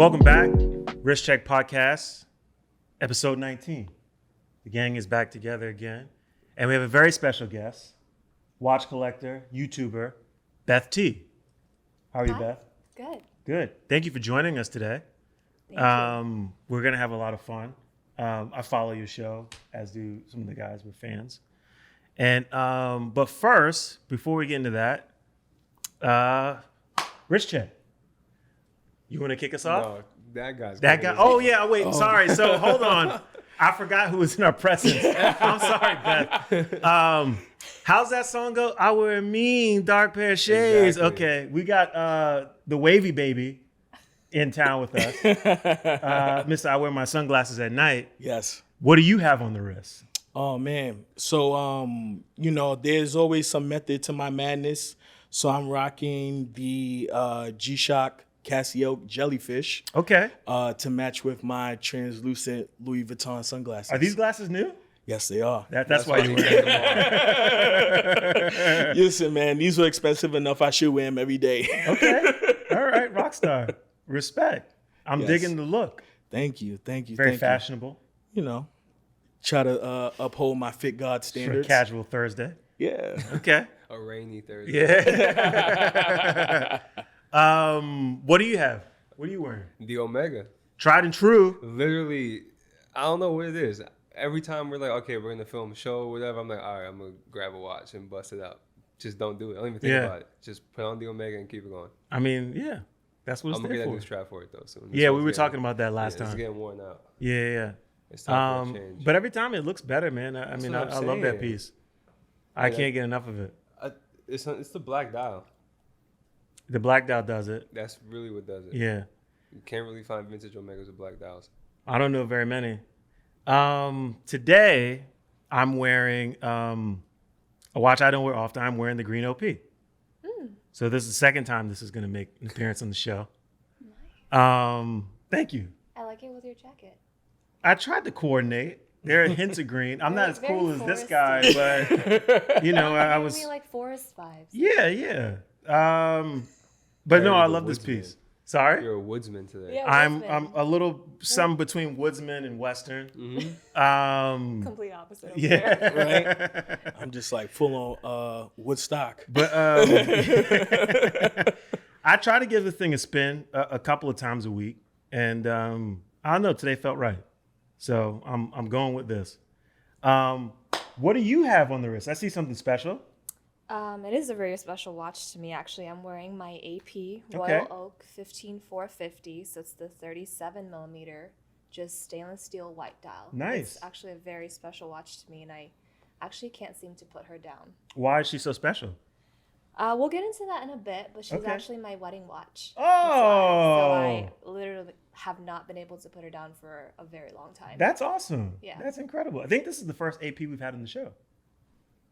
Welcome back, Wrist Check Podcast, episode 19. The gang is back together again, and we have a very special guest, watch collector, YouTuber, Beth T. How are you, Hi. Beth? Good. Good. Thank you for joining us today. Thank you. We're gonna have a lot of fun. I follow your show, as do some of the guys. We're fans. And but first, before we get into that, Wrist Check. You want to kick us off? No, that guy's That guy. Oh yeah. Wait. Sorry. So hold on. I forgot who was in our presence. I'm sorry, Beth. How's that song go? I wear a mean dark pair of shades. Exactly. Okay. We got the Wavy Baby in town with us. Mr. I wear my sunglasses at night. Yes. What do you have on the wrist? Oh man. So there's always some method to my madness. So I'm rocking the G-Shock Casio jellyfish Okay. to match with my translucent Louis Vuitton sunglasses. Are these glasses new? Yes, they are. That's why you you wear take them. them off. Listen, man, these were expensive enough. I should wear them every day. Okay. All right. Rockstar. Respect. I'm Yes. digging the look. Thank you. Very fashionable. Try to uphold my fit God For a standards. casual Thursday. Yeah. Okay. A rainy Thursday. Yeah. What do you have? What are you wearing? The Omega. Tried and true. Literally, I don't know what it is. Every time we're like, okay, we're going to film a show or whatever, I'm like, all right, I'm going to grab a watch and bust it out. Just don't do it. I don't even think Yeah. about it. Just put on the Omega and keep it going. I mean, yeah. That's what it's I'm going to there get a for. new strap for it, though, soon. Yeah, we were talking about that last It's time. getting worn out. Yeah. It's time for a change. But every time it looks better, man. I That's mean, what I I'm love that saying. piece. I Yeah. can't get enough of it. It's the black dial. The black dial does it. That's really what does it. Yeah. You can't really find vintage Omegas with black dials. I don't know very many. Today, I'm wearing a watch I don't wear often. I'm wearing the green OP. So this is the second time this is going to make an appearance on the show. Thank you. I like it with your jacket. I tried to coordinate. There are hints of green. I'm not as Very cool as this guy, but I was. Giving me like forest vibes. Yeah. But no, Very I the love this woodsman. piece. Sorry, You're a woodsman today. Yeah. I'm woodsman. a little some between woodsman and western. Complete opposite. Yeah, Right? I'm just like full on Woodstock. but I try to give the thing a spin a couple of times a week, and I don't know. Today felt right, so I'm going with this. What do you have on the wrist? I see something special. It is a very special watch to me, actually. I'm wearing my AP Royal Okay. Oak 15450, so it's the 37 millimeter, just stainless steel white dial. Nice. It's actually a very special watch to me, and I actually can't seem to put her down. Why is she so special? We'll get into that in a bit, but she's Okay. actually my wedding watch. Oh, So I literally have not been able to put her down for a very long time. That's awesome. Yeah. That's incredible. I think this is the first AP we've had on the show,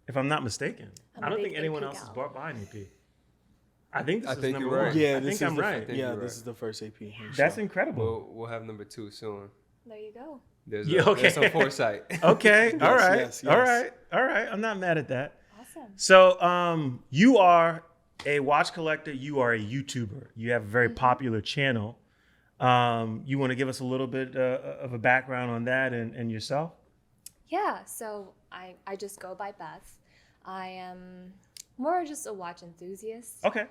if I'm not mistaken. I'm I a don't big think anyone AP else has gal. brought by an AP. I think this I is think number you're right. one. Yeah, I this think is I'm the- right. think Yeah, you're this right. is the first AP. That's incredible. We'll have number 2 soon. There you go. There's Yeah, some foresight. Okay. All Yes, right. yes, All yes. right. All right. I'm not mad at that. Awesome. So, you are a watch collector. You are a YouTuber. You have a very popular channel. You want to give us a little bit of a background on that and yourself? Yeah, so I just go by Beth. I am more just a watch enthusiast, Okay.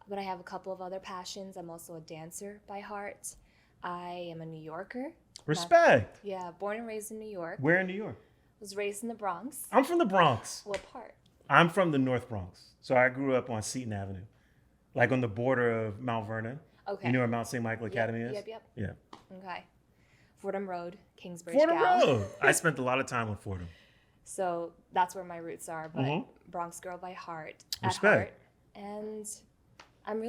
but I have a couple of other passions. I'm also a dancer by heart. I am a New Yorker. Respect. Yeah, born and raised in New York. Where in New York? Was raised in the Bronx. I'm from the Bronx. What part? I'm from the North Bronx. So I grew up on Seton Avenue, like on the border of Mount Vernon. Okay. You know where Mount St. Michael Academy is? Yep. Yeah. Okay. Fordham Road, Kingsbridge Fordham gal. Road. I spent a lot of time on Fordham. So that's where my roots are, but Mhm. Bronx girl by heart. Respect. At heart. And I'm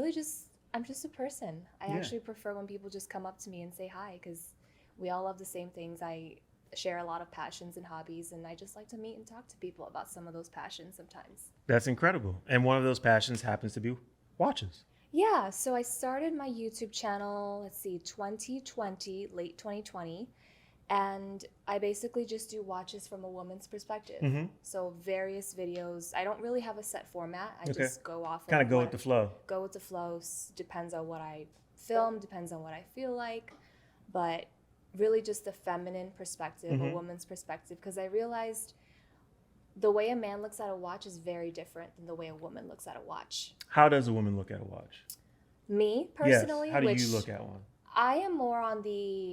just a person. I Yeah. actually prefer when people just come up to me and say hi, because we all love the same things. I share a lot of passions and hobbies, and I just like to meet and talk to people about some of those passions sometimes. That's incredible. And one of those passions happens to be watches. Yeah, so I started my YouTube channel, 2020, late 2020. And I basically just do watches from a woman's perspective. Mm-hmm. So various videos. I don't really have a set format. I Okay. just go off Kind of go what- with the flow. Go with the flow. Depends on what I film, depends on what I feel like. But really just the feminine perspective, Mm-hmm. a woman's perspective. Because I realized the way a man looks at a watch is very different than the way a woman looks at a watch. How does a woman look at a watch? Me, personally, Yes. How do which you look at one? I am more on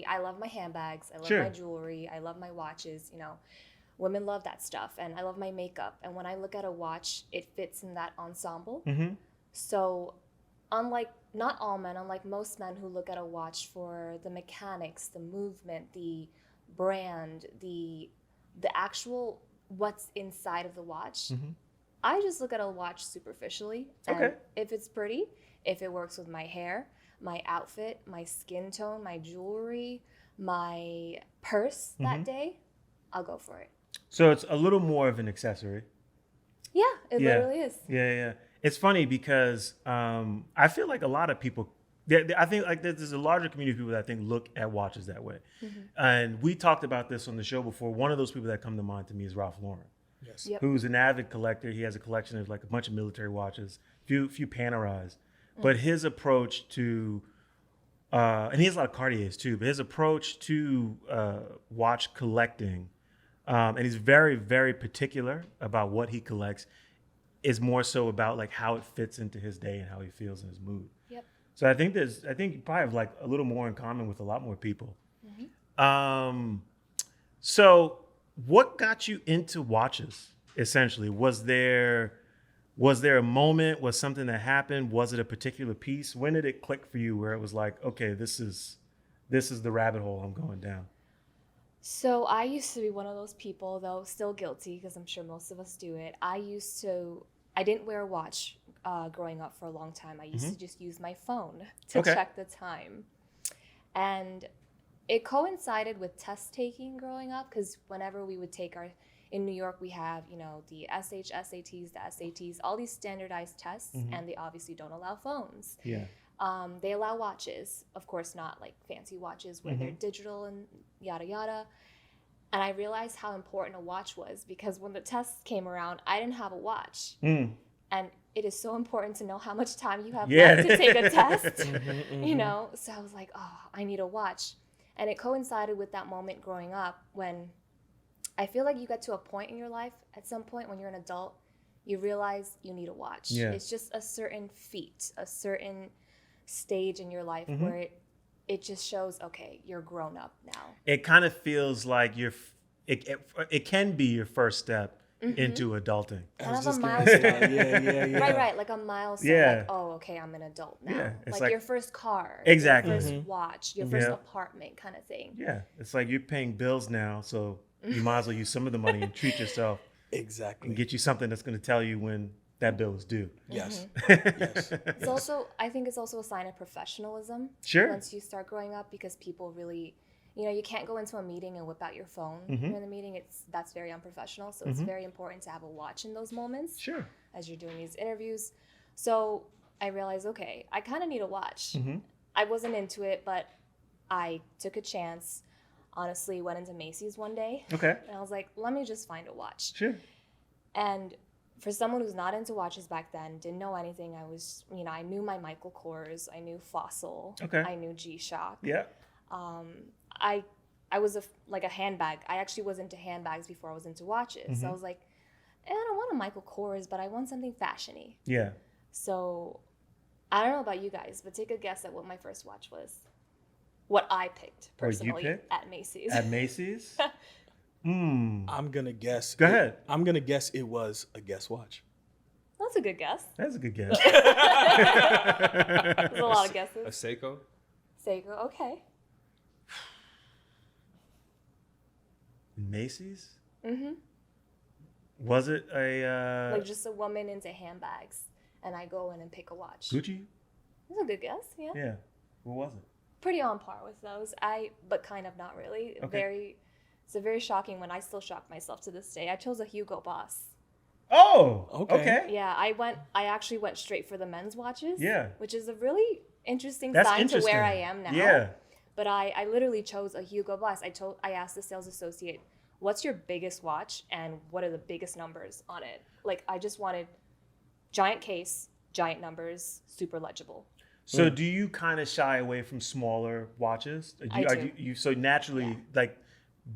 I love my handbags, I love Sure. my jewelry, I love my watches, women love that stuff, and I love my makeup. And when I look at a watch, it fits in that ensemble. Mm-hmm. So not all men, unlike most men who look at a watch for the mechanics, the movement, the brand, the actual what's inside of the watch, Mm-hmm. I just look at a watch superficially. And Okay. if it's pretty, if it works with my hair, my outfit, my skin tone, my jewelry, my purse that day, I'll go for it. So it's a little more of an accessory. Yeah, it Yeah. literally is. Yeah. It's funny because I feel like a lot of people, I think like there's a larger community of people that I think look at watches that way. Mm-hmm. And we talked about this on the show before. One of those people that come to mind to me is Ralph Lauren, Yes. Yep. who's an avid collector. He has a collection of like a bunch of military watches, few Panerais. But his approach to, and he has a lot of Cartiers too, but his approach to watch collecting, and he's very, very particular about what he collects, is more so about like how it fits into his day and how he feels in his mood. Yep. So I think you probably have like a little more in common with a lot more people. So what got you into watches, essentially? Was there a moment? Was something that happened? Was it a particular piece? When did it click for you where it was like, okay, this is the rabbit hole I'm going down? So I used to be one of those people, though still guilty because I'm sure most of us do it. I didn't wear a watch growing up for a long time. I used to just use my phone to Okay. check the time. And it coincided with test taking growing up because whenever we would take in New York, we have, the SATs, the SATs, all these standardized tests, and they obviously don't allow phones. Yeah. They allow watches, of course, not like fancy watches where they're digital and yada yada. And I realized how important a watch was because when the tests came around, I didn't have a watch. And it is so important to know how much time you have left to take a test, So I was like, oh, I need a watch. And it coincided with that moment growing up when I feel like you get to a point in your life, at some point when you're an adult, you realize you need a watch. Yeah. It's just a certain feat, a certain stage in your life where it just shows, okay, you're grown up now. It kind of feels like it can be your first step into adulting. Kind of a just gonna milestone. say, yeah. Right, like a milestone. Yeah. Like, oh, okay, I'm an adult now. Yeah, it's like like- your first car. Exactly. Your first watch, your first Yeah. apartment kind of thing. Yeah. It's like you're paying bills now, so you might as well use some of the money and treat yourself Exactly. and get you something that's going to tell you when that bill is due. Yes. It's also, I think it's also a sign of professionalism. Sure. Once you start growing up, because people really, you can't go into a meeting and whip out your phone during the meeting. That's very unprofessional. So it's very important to have a watch in those moments Sure. as you're doing these interviews. So I realized, okay, I kind of need a watch. I wasn't into it, but I took a chance. Honestly, went into Macy's one day. Okay. And I was like, let me just find a watch. Sure. And for someone who's not into watches back then, didn't know anything, I was, I knew my Michael Kors, I knew Fossil, Okay. I knew G-Shock. Yeah. I was a handbag. I actually was into handbags before I was into watches. So I was like, I don't want a Michael Kors, but I want something fashion-y. Yeah. So I don't know about you guys, but take a guess at what my first watch was. What I picked What you personally picked? at Macy's. At Macy's? I'm gonna guess. Go ahead. I'm gonna guess it was a Guess watch. That's a good guess. That's a good guess. There's a lot of A guesses. Seiko? Seiko, okay. Macy's? Mm-hmm. Was it a Like just a woman into handbags, and I go in and pick a watch. Gucci? That's a good guess, yeah. Yeah. What was it? Pretty on par with those. But kind of not really. Okay. It's a very shocking one. I still shock myself to this day. I chose a Hugo Boss. Oh, Okay. okay. Yeah, I actually went straight for the men's watches. Yeah. Which is a really interesting That's sign interesting. to where I am now. Yeah. But I literally chose a Hugo Boss. I asked the sales associate, what's your biggest watch and what are the biggest numbers on it? Like, I just wanted giant case, giant numbers, super legible. So do you kind of shy away from smaller watches? I do. So naturally, Yeah. like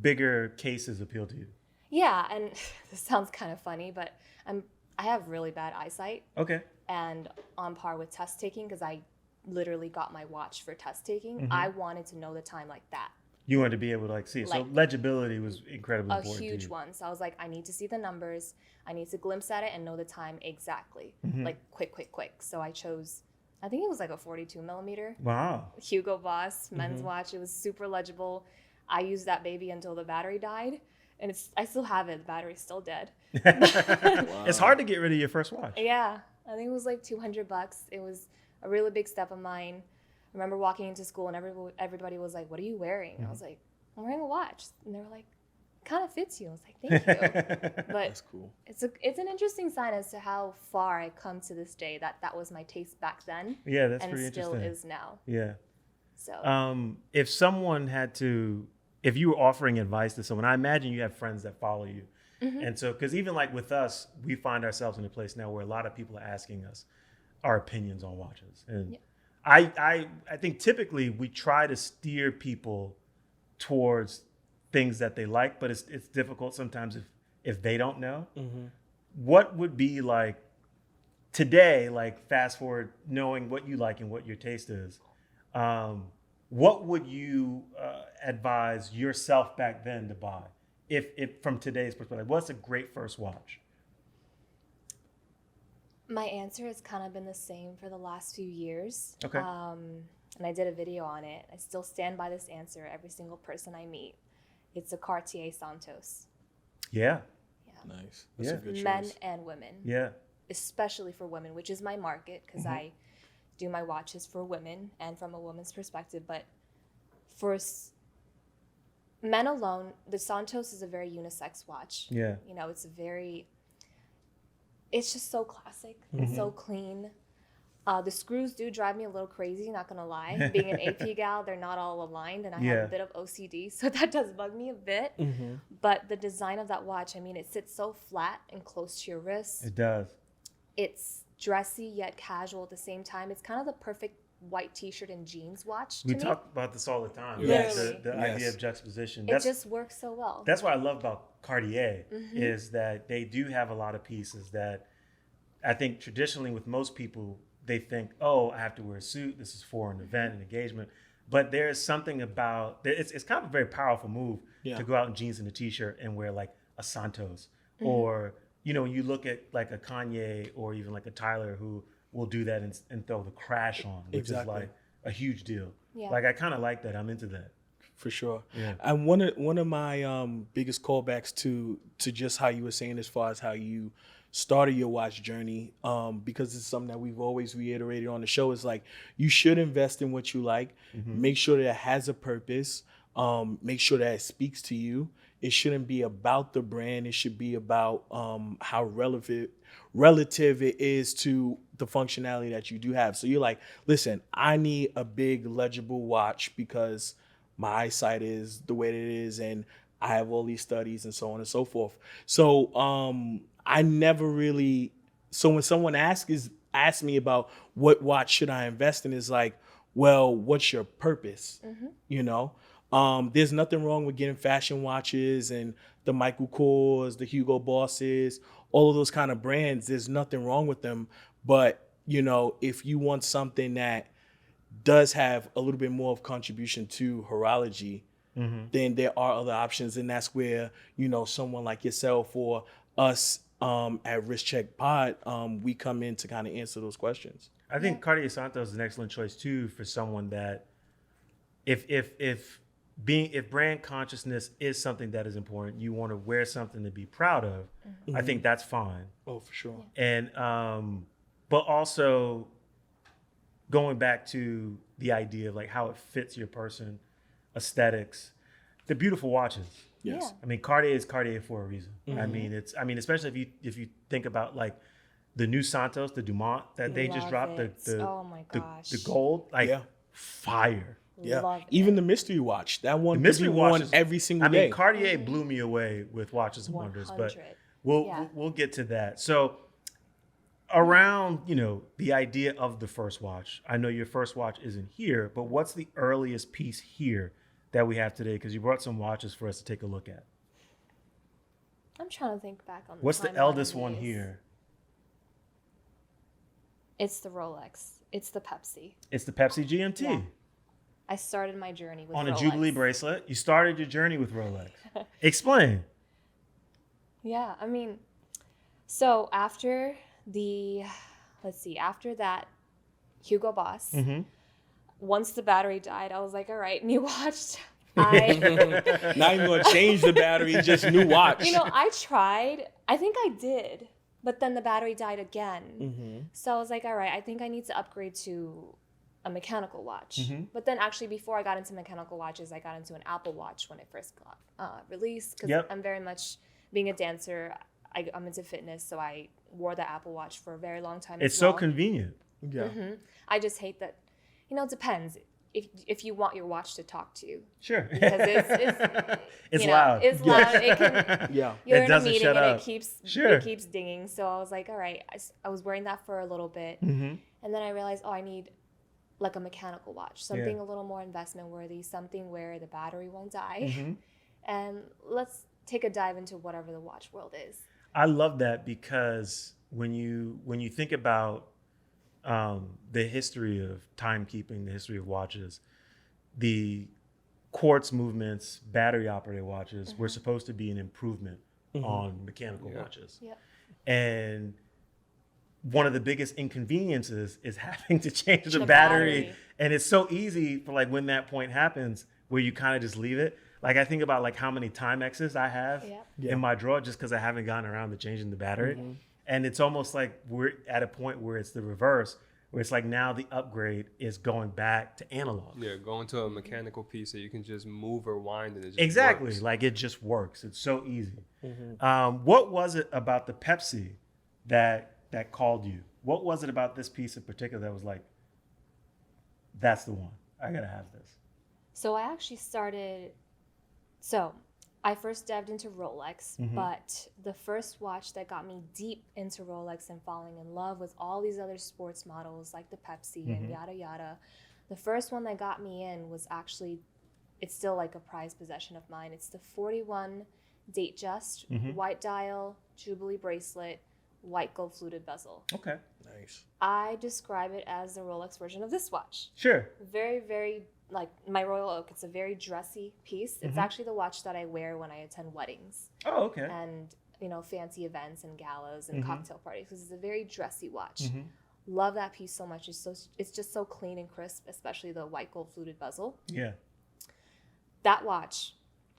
bigger cases appeal to you. Yeah, and this sounds kind of funny, but I have really bad eyesight Okay. and on par with test taking because I literally got my watch for test taking. I wanted to know the time like that. You wanted to be able to like see it. So Like- legibility was incredibly A important to huge you. one. So I was like, I need to see the numbers. I need to glimpse at it and know the time exactly. Like quick. So I chose, I think it was like a 42 millimeter Wow. Hugo Boss men's watch. It was super legible. I used that baby until the battery died. And I still have it. The battery's still dead. It's hard to get rid of your first watch. Yeah, I think it was like $200. It was a really big step of mine. I remember walking into school and everybody was like, "What are you wearing?" I was like, "I'm wearing a watch," and they were like, "Kind of fits you." I was like, "Thank you." But That's cool. it's an interesting sign as to how far I come to this day. That was my taste back then, Yeah, that's and pretty it still interesting. is now. Yeah. So If someone if you were offering advice to someone, I imagine you have friends that follow you. And so, because even like with us, we find ourselves in a place now where a lot of people are asking us our opinions on watches. And Yeah. I think typically we try to steer people towards things that they like, but it's difficult sometimes if they don't know. What would be like today, like fast forward, knowing what you like and what your taste is, what would you advise yourself back then to buy? If from today's perspective, what's a great first watch? my answer has kind of been the same for the last few years. Okay. And I did a video on it. I still stand by this answer every single person I meet. It's a Cartier Santos. Yeah. Yeah. Nice. That's Yeah. a good choice. Men and women. Yeah. Especially for women, which is my market because I do my watches for women and from a woman's perspective. But for men alone, the Santos is a very unisex watch. Yeah. You know, it's just so classic. It's so clean. The screws do drive me a little crazy, not gonna lie. Being an AP gal, they're not all aligned, and I have Yeah. a bit of OCD, so that does bug me a bit. But the design of that watch, I mean, it sits so flat and close to your wrist. It does. It's dressy yet casual at the same time. It's kind of the perfect white t-shirt and jeans watch to We me. talk about this all the time. Yes. Like the Yes. idea of juxtaposition. It just works so well. That's what I love about Cartier is that they do have a lot of pieces that I think traditionally with most people, they think, oh, I have to wear a suit. This is for an event, an engagement. But there's something about, it's kind of a very powerful move to go out in jeans and a t-shirt and wear like a Santos. Or, you know, you look at like a Kanye or even like a Tyler who will do that and throw the crash on, which Exactly. is like a huge deal. Yeah. Like I kind of like that. I'm into that. For sure. Yeah. And one of my biggest callbacks to just how you were saying as far as how you started your watch journey, because it's something that we've always reiterated on the show, is like you should invest in what you like. Make sure that it has a purpose. Make sure that it speaks to you. It shouldn't be about the brand. It should be about how relative it is to the functionality that you do have. So you're like, listen, I need a big legible watch because my eyesight is the way that it is, and I have all these studies and so on and so forth. So I never really. So when someone asks me about what watch should I invest in, is like, well, what's your purpose? You know, there's nothing wrong with getting fashion watches and the Michael Kors, the Hugo Bosses, all of those kind of brands. There's nothing wrong with them, but you know, if you want something that does have a little bit more of contribution to horology, then there are other options, and that's where, you know, someone like yourself or us at Wrist Check Pod, we come in to kind of answer those questions. I think Cartier Santos is an excellent choice too for someone that if brand consciousness is something that is important, you want to wear something to be proud of, I think that's fine. Oh, for sure. And but also going back to the idea of like how it fits your person, aesthetics, the beautiful watches. Yes. Yeah. I mean, Cartier is Cartier for a reason. I mean, especially if you think about like the new Santos, the Dumont that they just Love dropped, it. the Oh my gosh. the gold, like Yeah. fire. Yeah. Loved Even it. the mystery watch. That one The could mystery be watch worn is- every single I mean, day. Cartier blew me away with Watches and Wonders, but 100. we'll Yeah. we'll get to that. So around, the idea of the first watch. I know your first watch isn't here, but what's the earliest piece here that we have today? Because you brought some watches for us to take a look at. I'm trying to think back on. What's the timeline eldest of one these. here? It's the Rolex. It's the Pepsi. It's the Pepsi GMT. Yeah. I started my journey with On a Rolex. Jubilee bracelet. You started your journey with Rolex. Explain. Yeah, I mean, so after after that, Hugo Boss. Mm-hmm. Once the battery died, I was like, all right, new watch. I, Not even gonna change the battery, just new watch. I tried. I think I did, but then the battery died again. Mm-hmm. So I was like, all right, I think I need to upgrade to a mechanical watch. Mhm. But then actually, before I got into mechanical watches, I got into an Apple Watch when it first got released. Because Yep. I'm very much, being a dancer, I'm into fitness, so I wore the Apple Watch for a very long time. It's as so well. convenient. Yeah. Mhm. I just hate that, it depends. If you want your watch to talk to you. Sure. Because It's loud. It's loud. It can, Yeah. you're It in a doesn't meeting shut and up. Sure. it keeps dinging. So I was like, all right. I was wearing that for a little bit, Mm-hmm. and then I realized, I need like a mechanical watch, something a little more investment worthy, something where the battery won't die. Mm-hmm. And let's take a dive into whatever the watch world is. I love that because when you think about the history of timekeeping, the history of watches, the quartz movements, battery operated watches were supposed to be an improvement on mechanical watches. Yep. And one of the biggest inconveniences is having to change the The battery. battery. And it's so easy for like when that point happens where you kind of just leave it. Like I think about like how many Timexes I have Yep. Yeah. in my drawer just because I haven't gotten around to changing the battery. And it's almost like we're at a point where it's the reverse, where it's like now the upgrade is going back to analog. Yeah, go into a mechanical piece that you can just move or wind and it just Exactly. works. Like it just works. It's so easy. What was it about the Pepsi that called you? What was it about this piece in particular that was like, that's the one. I gotta have this. So I actually started. So I first dived into Rolex, but the first watch that got me deep into Rolex and falling in love with all these other sports models like the Pepsi and yada yada. The first one that got me in was actually, it's still like a prized possession of mine. It's the 41 Datejust, white dial, Jubilee bracelet, white gold fluted bezel. Okay. Nice. I describe it as the Rolex version of this watch. Sure. Very, very, like my Royal Oak. It's a very dressy piece. It's actually the watch that I wear when I attend weddings Oh, okay. and fancy events and galas and cocktail parties, because it's a very dressy watch. Love that piece so much. It's just so clean and crisp, especially the white gold fluted bezel. Yeah. That watch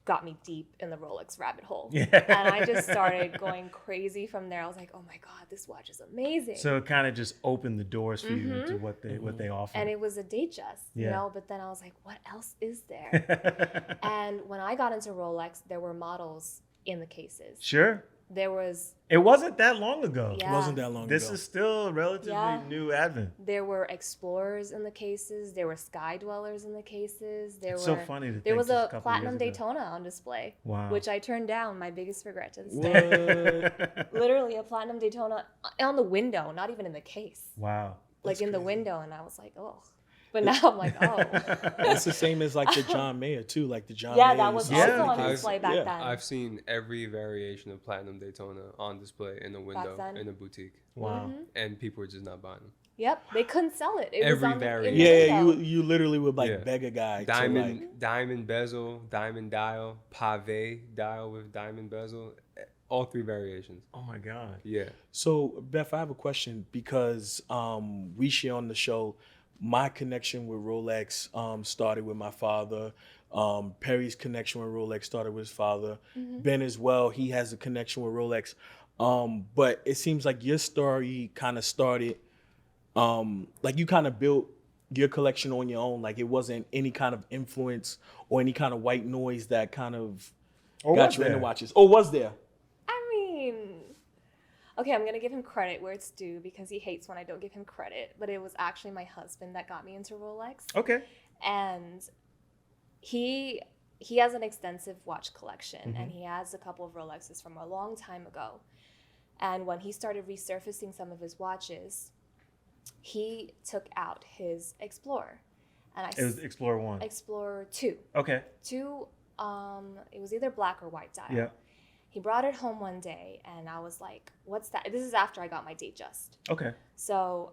got me deep in the Rolex rabbit hole. Yeah. And I just started going crazy from there. I was like, oh my God, this watch is amazing. So it kind of just opened the doors for you to what they offer. And it was a Datejust, Yeah. but then I was like, what else is there? And when I got into Rolex, there were models in the cases. Sure. There was, It wasn't that long ago. yeah, It wasn't that long This ago. is still relatively Yeah. new advent. there were Explorers in the cases. There were Sky Dwellers in the cases. There It's were, so funny to there think was just a couple Platinum years ago. Daytona on display, Wow. which I turned down. My biggest regret to this day. What? Literally a Platinum Daytona on the window, not even in the case. Wow. Like in the crazy. window. And I was like, oh. But now I'm like, oh. That's the same as like the John Mayer too. Like the John Yeah, Mayer that was Yeah. also on I've- display back yeah. then. I've seen every variation of Platinum Daytona on display in a window then. in a boutique, Wow. and people were just not buying them. Yep, they couldn't sell it. It was Every on the, in variant. the Yeah, window. you literally would like Yeah. beg a guy Diamond, to like. diamond bezel, diamond dial, pave dial with diamond bezel, all three variations. Oh my God. Yeah. So Beth, I have a question because we share on the show. My connection with Rolex started with my father. Perry's connection with Rolex started with his father. Ben as well, he has a connection with Rolex. But it seems like your story kind of started, like you kind of built your collection on your own. Like it wasn't any kind of influence or any kind of white noise that kind of Or got was you into there? watches. Or was there? I mean, okay, I'm going to give him credit where it's due because he hates when I don't give him credit. But it was actually my husband that got me into Rolex. Okay. And he has an extensive watch collection, and he has a couple of Rolexes from a long time ago. And when he started resurfacing some of his watches, he took out his Explorer. And It was Explorer 1. Explorer 2. Okay. 2, it was either black or white dial. Yeah. He brought it home one day, and I was like, what's that? This is after I got my Datejust. Okay. So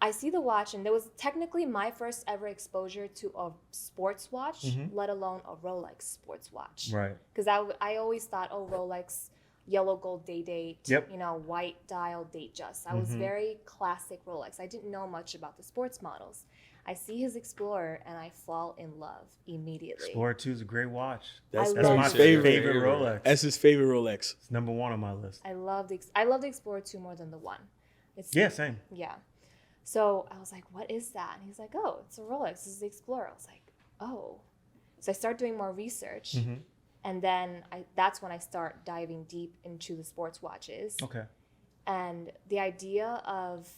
I see the watch, and it was technically my first ever exposure to a sports watch, let alone a Rolex sports watch. Right. Because I always thought, oh, Rolex, yellow gold day date, Yep. white dial Datejust. I was very classic Rolex. I didn't know much about the sports models. I see his Explorer, and I fall in love immediately. Explorer 2 is a great watch. That's That's love my it. favorite Rolex. That's his favorite Rolex. It's number 1 on my list. I love the Explorer 2 more than the 1. It's Yeah, same. Yeah. So I was like, what is that? And he's like, oh, it's a Rolex. This is the Explorer. I was like, oh. So I start doing more research. And then that's when I start diving deep into the sports watches. Okay. And the idea of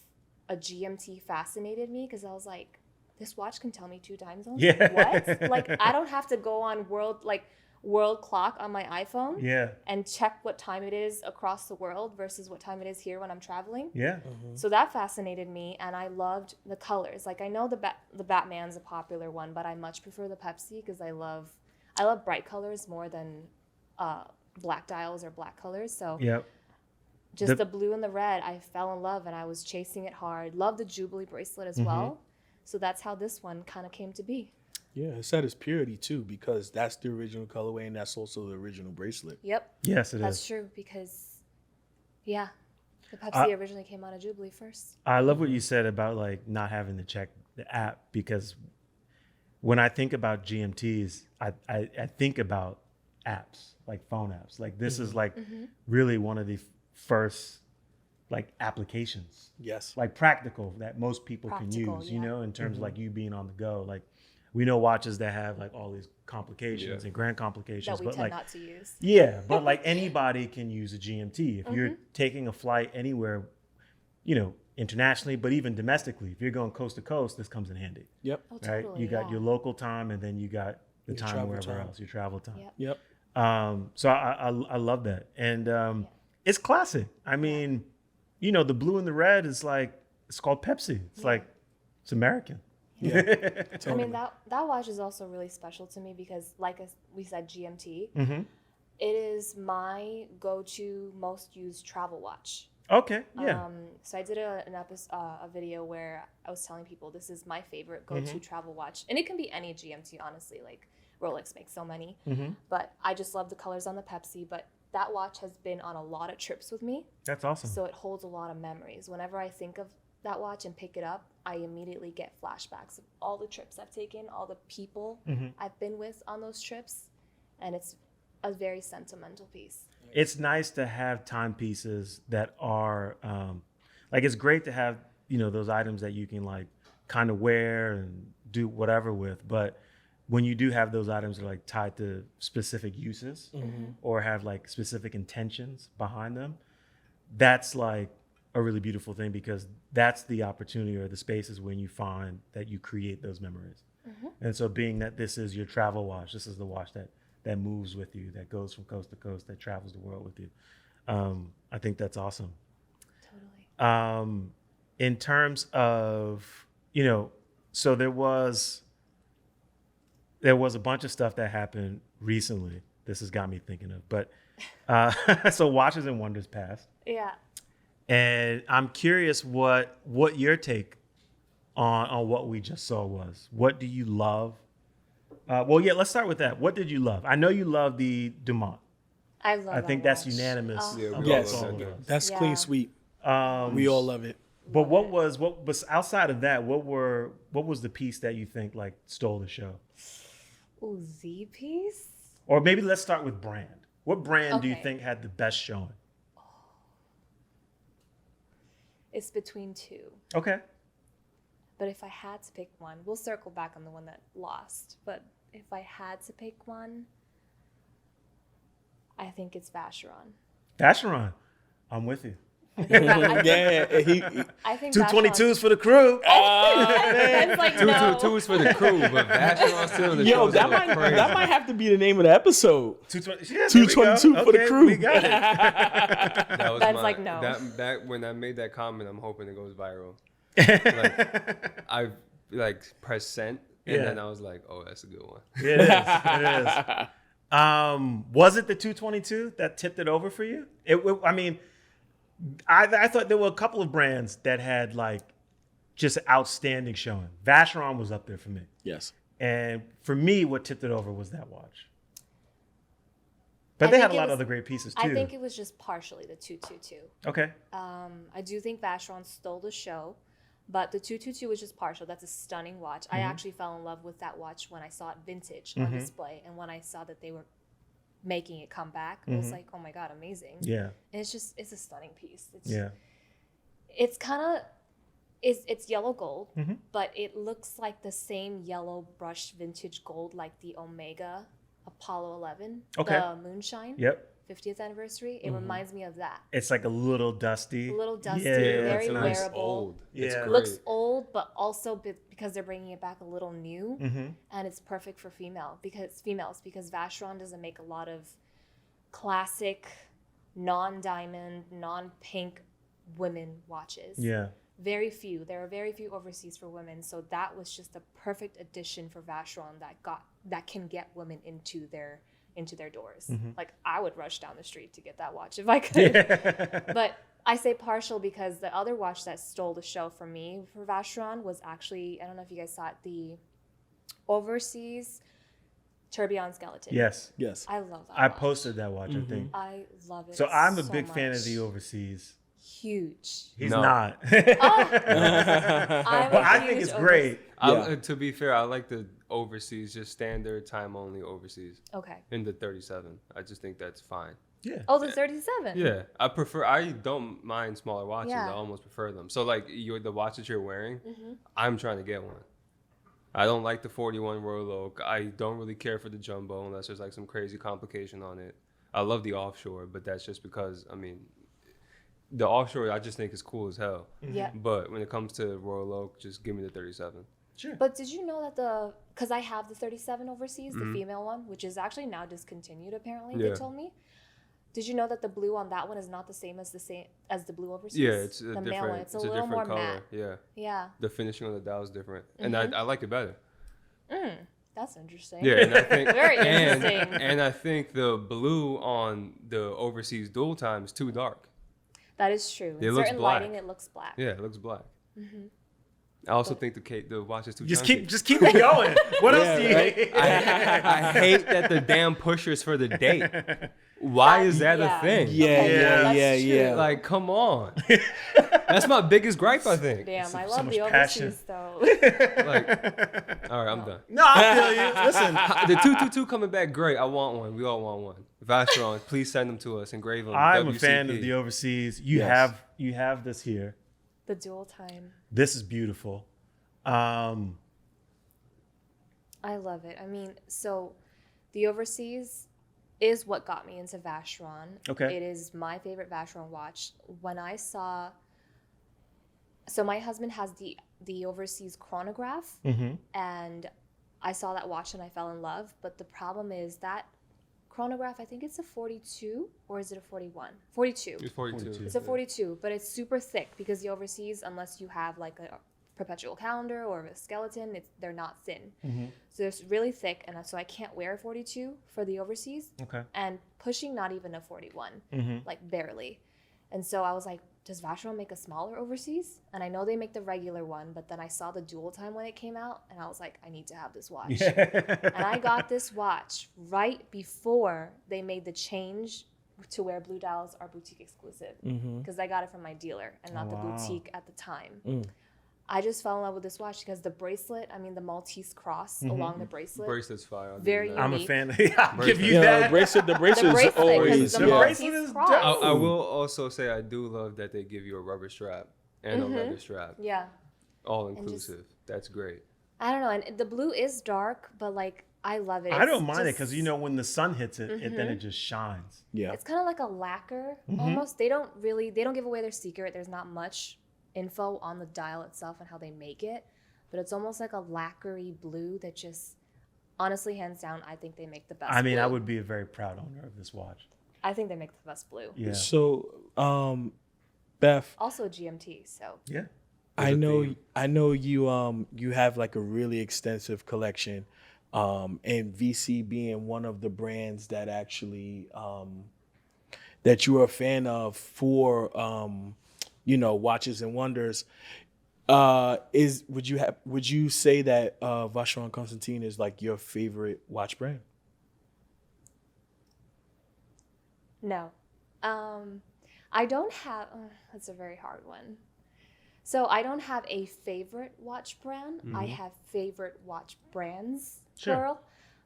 a GMT fascinated me because I was like, this watch can tell me 2 time zones? Yeah. What? Like, I don't have to go on world clock on my iPhone Yeah. and check what time it is across the world versus what time it is here when I'm traveling. Yeah. So that fascinated me, and I loved the colors. Like, I know the Batman's a popular one, but I much prefer the Pepsi because I love bright colors more than black dials or black colors. So Yep. just the blue and the red, I fell in love, and I was chasing it hard. Love the Jubilee bracelet as well. So that's how this one kind of came to be. Yeah, it's at its purity too, because that's the original colorway and that's also the original bracelet. Yep. Yes, it That's is. true because, yeah, the Pepsi originally came out of Jubilee first. I love what you said about like not having to check the app, because when I think about GMTs, I think about apps, like phone apps. Like this is like really one of the first like applications, Yes. like practical, that most people Practical, can use, yeah. in terms of like you being on the go. Like we know watches that have like all these complications and grand complications, That we but tend like not to use. yeah, but like anybody can use a GMT. If you're taking a flight anywhere, internationally, but even domestically, if you're going coast to coast, this comes in handy, Yep. Oh, right? totally. You got yeah. your local time, and then you got the Your time travel wherever time. else, your travel time. Yep. Yep. So I love that, and it's classic. I mean, the blue and the red is like, it's called Pepsi. It's like, it's American. Yeah. I mean, that watch is also really special to me because, like we said, GMT, it is my go-to most used travel watch. Okay, yeah. So I did a video where I was telling people this is my favorite go-to travel watch. And it can be any GMT, honestly. Like, Rolex makes so many. But I just love the colors on the Pepsi. But that watch has been on a lot of trips with me. That's awesome. So it holds a lot of memories. Whenever I think of that watch and pick it up, I immediately get flashbacks of all the trips I've taken, all the people I've been with on those trips. And it's a very sentimental piece. It's nice to have timepieces that are like, it's great to have those items that you can like kind of wear and do whatever with, but when you do have those items that are like tied to specific uses or have like specific intentions behind them, that's like a really beautiful thing, because that's the opportunity or the spaces when you find that you create those memories. And so being that this is your travel watch, this is the watch that moves with you, that goes from coast to coast, that travels the world with you. I think that's awesome. Totally. In terms of, so there was a bunch of stuff that happened recently. This has got me thinking of, but so Watches and Wonders passed. Yeah. And I'm curious what your take on what we just saw was. What do you love? Let's start with that. What did you love? I know you love the Dumont. I love I think that that's watch. unanimous. Yeah, we all Yes. love that. That's Yeah. clean sweep. Um, We all love it. But what was outside of that? What was the piece that you think like stole the show? Ooh, Z piece? Or maybe let's start with brand. What brand do you Okay. think had the best showing? It's between 2. Okay. But if I had to pick one, we'll circle back on the one that lost. But if I had to pick one, I think it's Vacheron. Vacheron. I'm with you. Yeah, I think 222s for the crew. That's like Two no. is for the crew, but Vacheron still the yo, show's that going might crazy. that might have to be the name of the episode. 220, yeah, 222 for the Okay, crew. We got it. That was Ben's like, no. That when I made that comment, I'm hoping it goes viral. Like I like pressed send, and Yeah. then I was like, oh, that's a good one. It is. It is. Was it the 222 that tipped it over for you? I mean, I thought there were a couple of brands that had like just outstanding showing. Vacheron was up there for me. Yes. And for me, what tipped it over was that watch. I But they had think a it lot of was- other great pieces too. I think it was just partially the 222. Okay. I do think Vacheron stole the show, but the 222 was just partial. That's a stunning watch. I actually fell in love with that watch when I saw it vintage on display, and when I saw that they were making it come back, I was like, oh my god, amazing. Yeah. And it's a stunning piece. Yeah. It's kind of it's yellow gold, but it looks like the same yellow brushed vintage gold like the Omega Apollo 11, Okay. the Moonshine. Yep. 50th anniversary. It reminds me of that. It's like a little dusty. A little dusty, Yeah, very it's nice wearable. old. It's Yeah. great. Looks old, but also because they're bringing it back a little new, Mm-hmm. and it's perfect for females because Vacheron doesn't make a lot of classic, non-diamond, non-pink women watches. Yeah. Very few. There are very few overseas for women, so that was just a perfect addition for Vacheron that can get women into their doors. Like I would rush down the street to get that watch if I could. But I say partial because the other watch that stole the show for me for Vacheron was actually, I don't know if you guys saw it, the overseas tourbillon skeleton. Yes. Yes. I love that I watch. posted that watch, I think. I love it So I'm a so big fan of much. the overseas. Huge. He's No. not. I'm a But I think huge it's great. Yeah. To be fair, I like the overseas, just standard time only overseas Okay. in the 37. I just think that's fine. Yeah. Oh, the 37. Yeah, I don't mind smaller watches. Yeah. I almost prefer them. So like the watch that you're wearing, Mm-hmm. I'm trying to get one. I don't like the 41 Royal Oak. I don't really care for the jumbo unless there's like some crazy complication on it. I love the offshore, but that's just because, I mean, the offshore I just think is cool as hell. Yeah. But when it comes to Royal Oak, just give me the 37. Sure. But did you know that because I have the 37 overseas, the female one, which is actually now discontinued apparently, Yeah. they told me. Did you know that the blue on that one is not the same as the blue overseas? Yeah, it's a the different, male one. It's a little different more color. matte. Yeah, Yeah. the finishing on the dial is different, and I like it better. That's interesting. Yeah, and I think Very interesting. And I think the blue on the overseas dual time is too dark. That is true. It In looks certain black. lighting, it looks black. Yeah, it looks black. I also think the watch is too Just chunky. keep it going. What else do you right? hate? I hate that the damn pusher's for the date. Why is that Yeah. a thing? Yeah, Okay, that's yeah, true. yeah. Like, come on. That's my biggest gripe, I think. Damn, I so love much the passion. overseas though. Like, all right, I'm done. No, I feel you. Listen, The 222 coming back, great. I want one. We all want one. Vacheron, please send them to us. Engrave them. I'm a fan WCP. of the overseas. You Yes. have this here. The dual time. This is beautiful. I love it. I mean, so the overseas is what got me into Vacheron. Okay. It is my favorite Vacheron watch. When I saw, so my husband has the overseas chronograph, and I saw that watch and I fell in love. But the problem is that chronograph, I think it's a 42 or is it a 41? 42. It's 42. It's a 42, but it's super thick because the overseas, unless you have like a perpetual calendar or a skeleton, they're not thin. So it's really thick, and so I can't wear a 42 for the overseas. Okay. And pushing not even a 41, like barely. And so I was like, does Vacheron make a smaller overseas? And I know they make the regular one, but then I saw the dual time when it came out, and I was like, I need to have this watch. And I got this watch right before they made the change to where blue dials are boutique exclusive, because I got it from my dealer and not the boutique at the time. I just fell in love with this watch because the bracelet, I mean the Maltese cross along the bracelet, Bracelet's fire. I'll give Very you that. I'm a unique. fan. I'll give you Yeah, that. the bracelet the is bracelet, 'cause always the The yeah. bracelet Maltese is cross. dope. I will also say I do love that they give you a rubber strap and a leather strap, Yeah. all inclusive. That's great. I don't know, and the blue is dark, but like I love it. I It's don't mind it just- because when the sun hits it, then it just shines. Yeah. It's kind of like a lacquer almost. They don't give away their secret. There's not much info on the dial itself and how they make it, but it's almost like a lacquery blue that just, honestly, hands down, I think they make the best. I mean, blue. I would be a very proud owner of this watch. I think they make the best blue. Yeah. So, Beth, Also GMT. So Yeah. I a know theme. you have like a really extensive collection, and VC being one of the brands that actually that you are a fan of for Watches and Wonders. Would you say that Vacheron Constantin is like your favorite watch brand? no, I don't have. That's a very hard one. So I don't have a favorite watch brand. I have favorite watch brands, Sure. plural.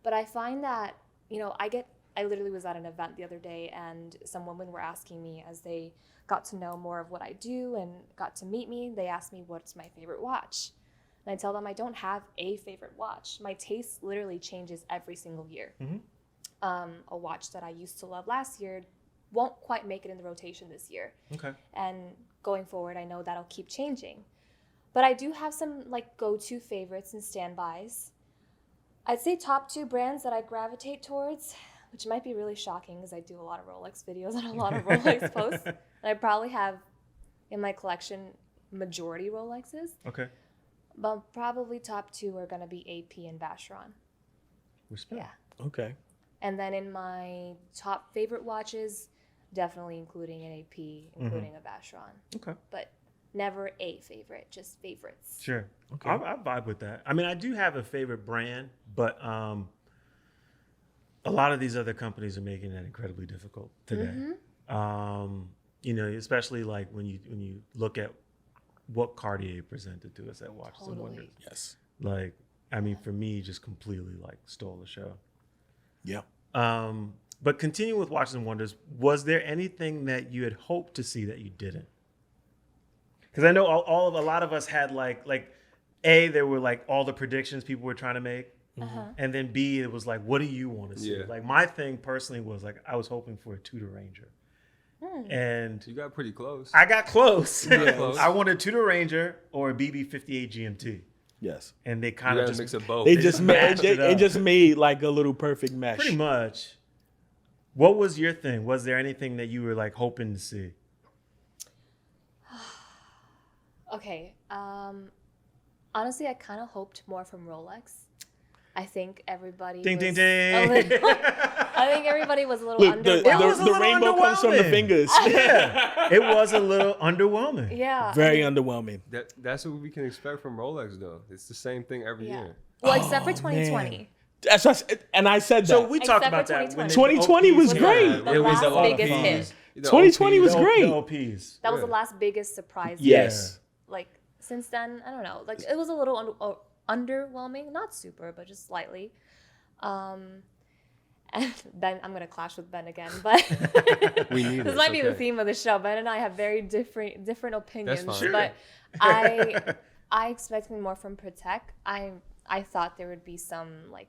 But I find that, I literally was at an event the other day and some women were asking me as they got to know more of what I do and got to meet me, they asked me what's my favorite watch. And I tell them I don't have a favorite watch. My taste literally changes every single year. A watch that I used to love last year won't quite make it in the rotation this year. Okay. And going forward, I know that'll keep changing. But I do have some like go-to favorites and standbys. I'd say top 2 brands that I gravitate towards, which might be really shocking because I do a lot of Rolex videos and a lot of Rolex posts. And I probably have in my collection majority Rolexes. Okay. But probably top 2 are going to be AP and Vacheron. Respect. Yeah. Okay. And then in my top favorite watches, definitely including an AP, including a Vacheron. Okay. But never a favorite, just favorites. Sure. Okay. I vibe with that. I mean, I do have a favorite brand, but a lot of these other companies are making it incredibly difficult today. Especially like when you look at what Cartier presented to us at Watches and Totally. Wonders. Yes. Like, I mean, for me, just completely like stole the show. Yeah. But continuing with Watches and Wonders, was there anything that you had hoped to see that you didn't? Because I know a lot of us had like A, there were like all the predictions people were trying to make. And then B, it was like, what do you want to see? Yeah. Like my thing personally was like, I was hoping for a Tudor Ranger. And You got pretty close. I got close. got close. I wanted Tudor Ranger or a BB58 GMT. Yes. And they You kind of gotta just mix of both. They just matched it up. just made like a little perfect mesh. pretty much. What was your thing? Was there anything that you were like hoping to see? Okay. Honestly, I kind of hoped more from Rolex. I think everybody. Ding, was ding, a ding. little- I think everybody was a little Look, the, underwhelmed. was a the little rainbow comes from the underwhelming. fingers. Yeah, it was a little underwhelming. Yeah. Very underwhelming. That's what we can expect from Rolex, though. It's the same thing every Yeah. year. Well, except for Oh, 2020. man. That's what and I said that. So we talked Except about for that. when 2020 was OPs great. came out. The It was last the biggest OPs. hit. The 2020 was OPs. great. The OPs. That was the Yeah. last biggest surprise. Yes. Like since then, I don't know. Like it was a little underwhelming, not super, but just slightly. And Ben, I'm gonna clash with Ben again, but We need this it, might be the okay. theme of the show. Ben and I have very different opinions, fine. Sure. but I expected more from Patek. I thought there would be some like,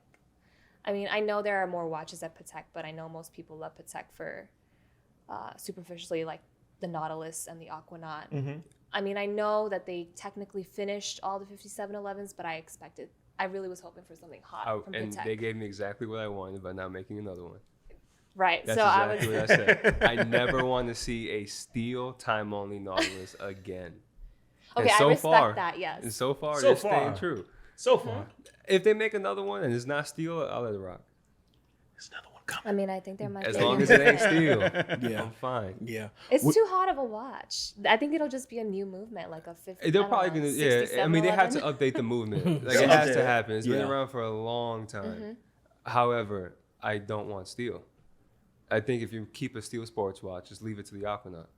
I mean, I know there are more watches at Patek, but I know most people love Patek for superficially like the Nautilus and the Aquanaut. Mhm. I mean, I know that they technically finished all the 5711s, but I really was hoping for something hot from And Patek. they gave me exactly what I wanted by not making another one. Right. That's So exactly what I said. I never want to see a steel time-only Nautilus again. Okay, And I so respect far, that, yes. And so far, So it's staying far. true. So far, If they make another one and it's not steel, I'll let it rock. there's another one coming. I mean, I think there might As be. long as it ain't steel, Yeah. I'm fine. Yeah. It's Wh- too hot of a watch. I think it'll just be a new movement, like a 50. They're probably gonna, yeah. I mean, they have to 6711. update the movement. Like So it has update to it. happen. It's been Yeah. around for a long time. Mm-hmm. However, I don't want steel. I think if you keep a steel sports watch, just leave it to the Aquanaut,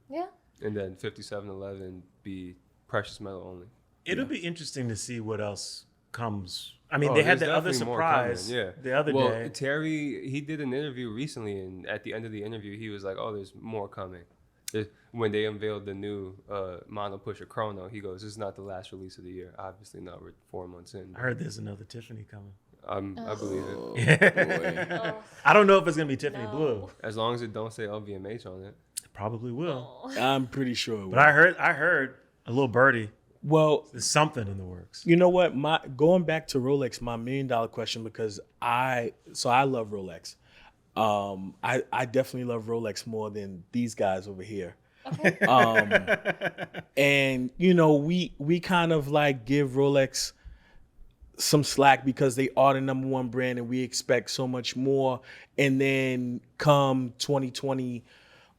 Yeah. and then 5711 be precious metal only. It'll be interesting to see what else comes. I mean, Oh, they had there's the other definitely more surprise coming, yeah. the other Well, day. Terry, he did an interview recently, and at the end of the interview, he was like, "Oh, there's more coming." When they unveiled the new Mono Pusher Chrono, he goes, "This is not the last release of the year. Obviously not. We're 4 months in." I heard there's another Tiffany coming. I believe it. Oh, I don't know if it's gonna be Tiffany no. Blue. As long as it don't say LVMH on it. It probably will. Oh. I'm pretty sure it will. But I heard a little birdie. Well, There's something in the works. you know what? Going back to Rolex, my $1 million question, because I love Rolex. I definitely love Rolex more than these guys over here. Okay. And you know, we kind of like give Rolex some slack because they are the number one brand and we expect so much more. And then come 2020,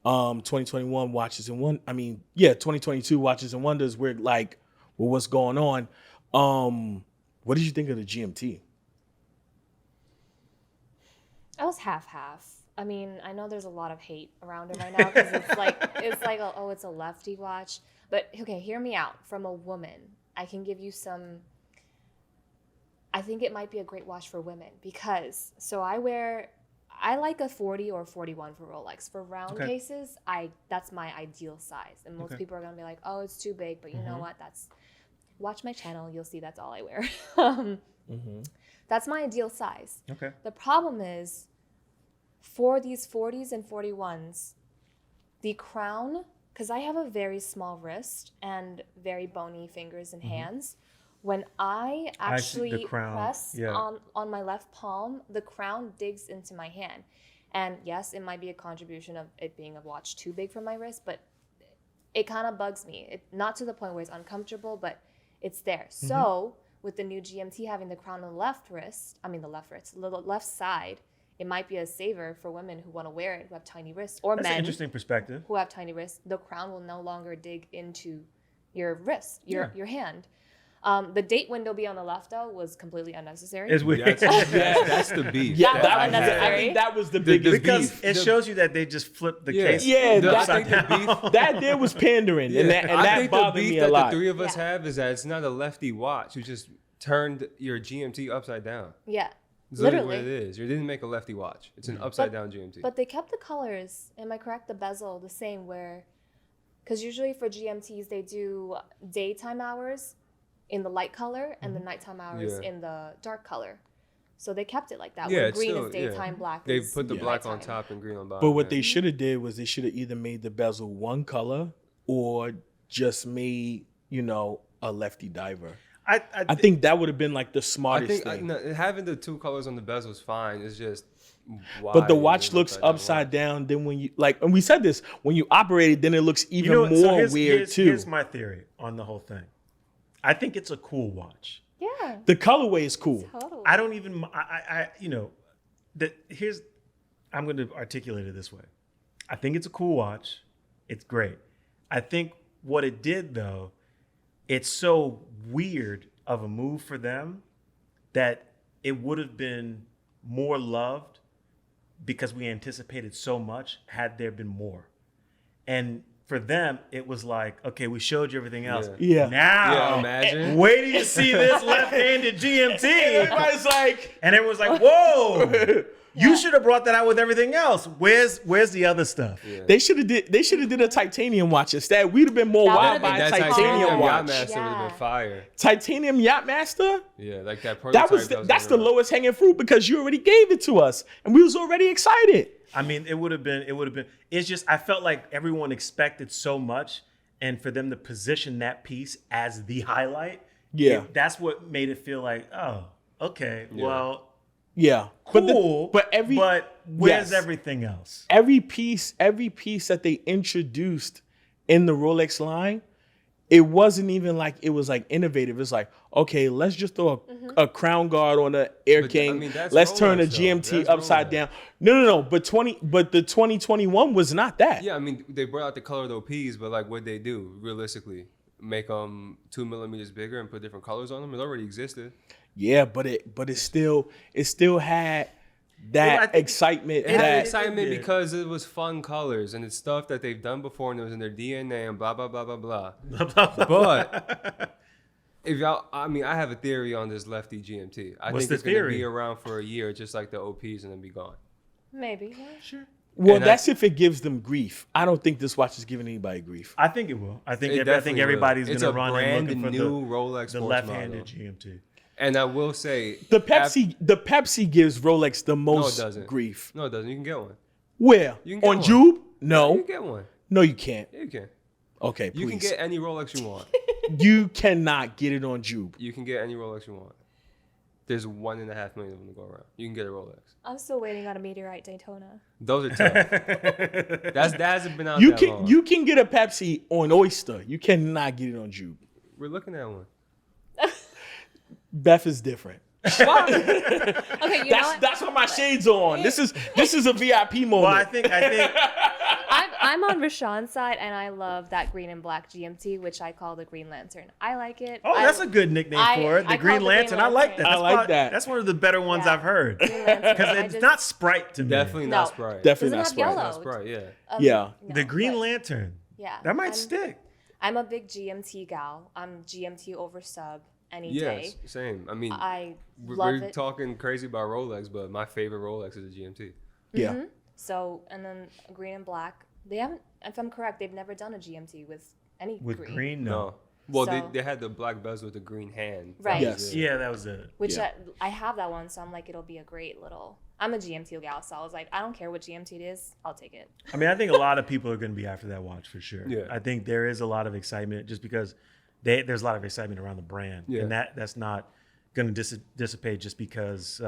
2021 watches and 2022 watches and wonders, we're like, well, what's going on? What did you think of the GMT? I was half. I mean, I know there's a lot of hate around it right now because it's like it's a lefty watch. But okay, hear me out. From a woman, I can give you some. I think it might be a great watch for women because I like a 40 or 41 for Rolex. For round cases, that's my ideal size. And most people are gonna be like, oh, it's too big. But you know what? Watch my channel. You'll see that's all I wear. That's my ideal size. Okay. The problem is, for these 40s and 41s, the crown, because I have a very small wrist and very bony fingers and hands, when I actually the crown. press Yeah. on my left palm, the crown digs into my hand. And yes, it might be a contribution of it being a watch too big for my wrist, but it kind of bugs me. Not to the point where it's uncomfortable, but it's there. So with the new GMT having the crown on the left side, it might be a saver for women who want to wear it, who have tiny wrists, or That's an men interesting perspective. who have tiny wrists. The crown will no longer dig into your wrist, your hand. The date window be on the left though was completely unnecessary. It's weird. That's the beef. Yeah, That that was was unnecessary. I think that was the biggest because beef. it shows you that they just flipped the case. Yeah, I think the beef. that there was pandering, and I that think the bothered beef me a that lot. the three of us Yeah. have is that it's not a lefty watch. You just turned your GMT upside down. Yeah, It's literally what literally. it is. You didn't make a lefty watch. It's an upside down GMT. But they kept the colors, am I correct? The bezel the same, because usually for GMTs they do daytime hours in the light color and the nighttime hours in the dark color. So they kept it like that. Where it's green still- is daytime, black They is put the black on nighttime. top and green on bottom. But what yeah. they should have did was they should have either made the bezel one color or just made, a lefty diver. I think that would have been like the I smartest think thing. no, having the two colors on the bezel is fine. It's just why But the you watch need an looks upside down. Then when you and we said this, when you operate it, then it looks even more weird too. Here's my theory on the whole thing. I think it's a cool watch. Yeah, The colorway is cool. totally. I don't even I'm going to articulate it this way. I think it's a cool watch. It's great. I think what it did though, it's so weird of a move for them that it would have been more loved because we anticipated so much had there been more. And for them, it was like, okay, we showed you everything else. Yeah. Now, Yeah, imagine. wait till you see this left-handed GMT. Everybody's like, And everyone's like, whoa, you should have brought that out with everything else. Where's the other stuff? Yeah. they should have did a titanium watch instead. We'd have been more That wild would've by been a that titanium Yacht watch. Master would have Yeah. been fire. Titanium Yachtmaster? Yeah, like that That prototype. was that was that's on the road. lowest hanging fruit because you already gave it to us and we was already excited. I mean, it would have been. It's just I felt like everyone expected so much, and for them to position that piece as the highlight, Yeah. that's what made it feel like, oh, okay, Yeah. well, Yeah. cool, But where's yes. everything else? every piece that they introduced in the Rolex line, it wasn't even like it was like innovative. It's like, okay, let's just throw a crown guard on the Air But, King. I mean, that's let's turn a Rolex, though. GMT That's upside Rolex. down. No. But the 2021 was not that. Yeah, I mean, they brought out the colored OPs, but like, what'd they do realistically? Make them 2 millimeters bigger and put different colors on them? It already existed. Yeah, but it still had that Well, I think excitement. It had that excitement did. because it was fun colors and it's stuff that they've done before and it was in their DNA and blah blah blah blah blah. But if y'all, I mean, I have a theory on this lefty GMT. I What's think the it's going to theory? be around for a year, just like the OPs, and then be gone. Maybe. Yeah. Sure. Well, And that's if it gives them grief. I don't think this watch is giving anybody grief. I think it will. I think definitely everybody's will. going to run and looking for new Rolex the sports left-handed model. GMT. And I will say The Pepsi gives Rolex the most doesn't. grief. No, it doesn't. You can get one. Where? You can get On one. Jube? You No. can get one. No, you can't. Yeah, you can. Okay, please. You can get any Rolex you want. You cannot get it on Jube. You can get any Rolex you want. There's 1.5 million of them to go around. You can get a Rolex. I'm still waiting on a meteorite Daytona. Those are tough. that hasn't been out You that can long. you can get a Pepsi on Oyster. You cannot get it on Jube. We're looking at one. Beth is different. Okay, you know what? That's why my shades are on. This is a VIP moment. Well, I think I'm on Rashawn's side, and I love that green and black GMT, which I call the Green Lantern. I like it. that's a good nickname for it. The I call Green it the Lantern. I like that. I like that. That's one of the better ones Yeah. I've heard. Green Lantern. Because it's not Sprite to me. Definitely No. not Sprite. Definitely Doesn't not have Sprite. yellow. Not Sprite, yeah. Yeah. No, The Green but- Lantern. Yeah. That might I'm- stick. I'm a big GMT gal. I'm GMT over sub any day. Yes, same. I mean, I we're love it. talking crazy about Rolex, but my favorite Rolex is a GMT. Yeah. Mhm. So, and then green and black. They haven't, if I'm correct, they've never done a GMT with any With green, no. No. Well, So- they had the black bezel with the green hand. That Right. was Yes. it. Yeah, that was it. Which Yeah. I have that one, so I'm like, it'll be a great little. I'm a GMT gal, so I was like, I don't care what GMT it is, I'll take it. I mean, I think a lot of people are going to be after that watch for sure. Yeah. I think there is a lot of excitement just because there's a lot of excitement around the brand. Yeah. And that's not going to dissipate just because,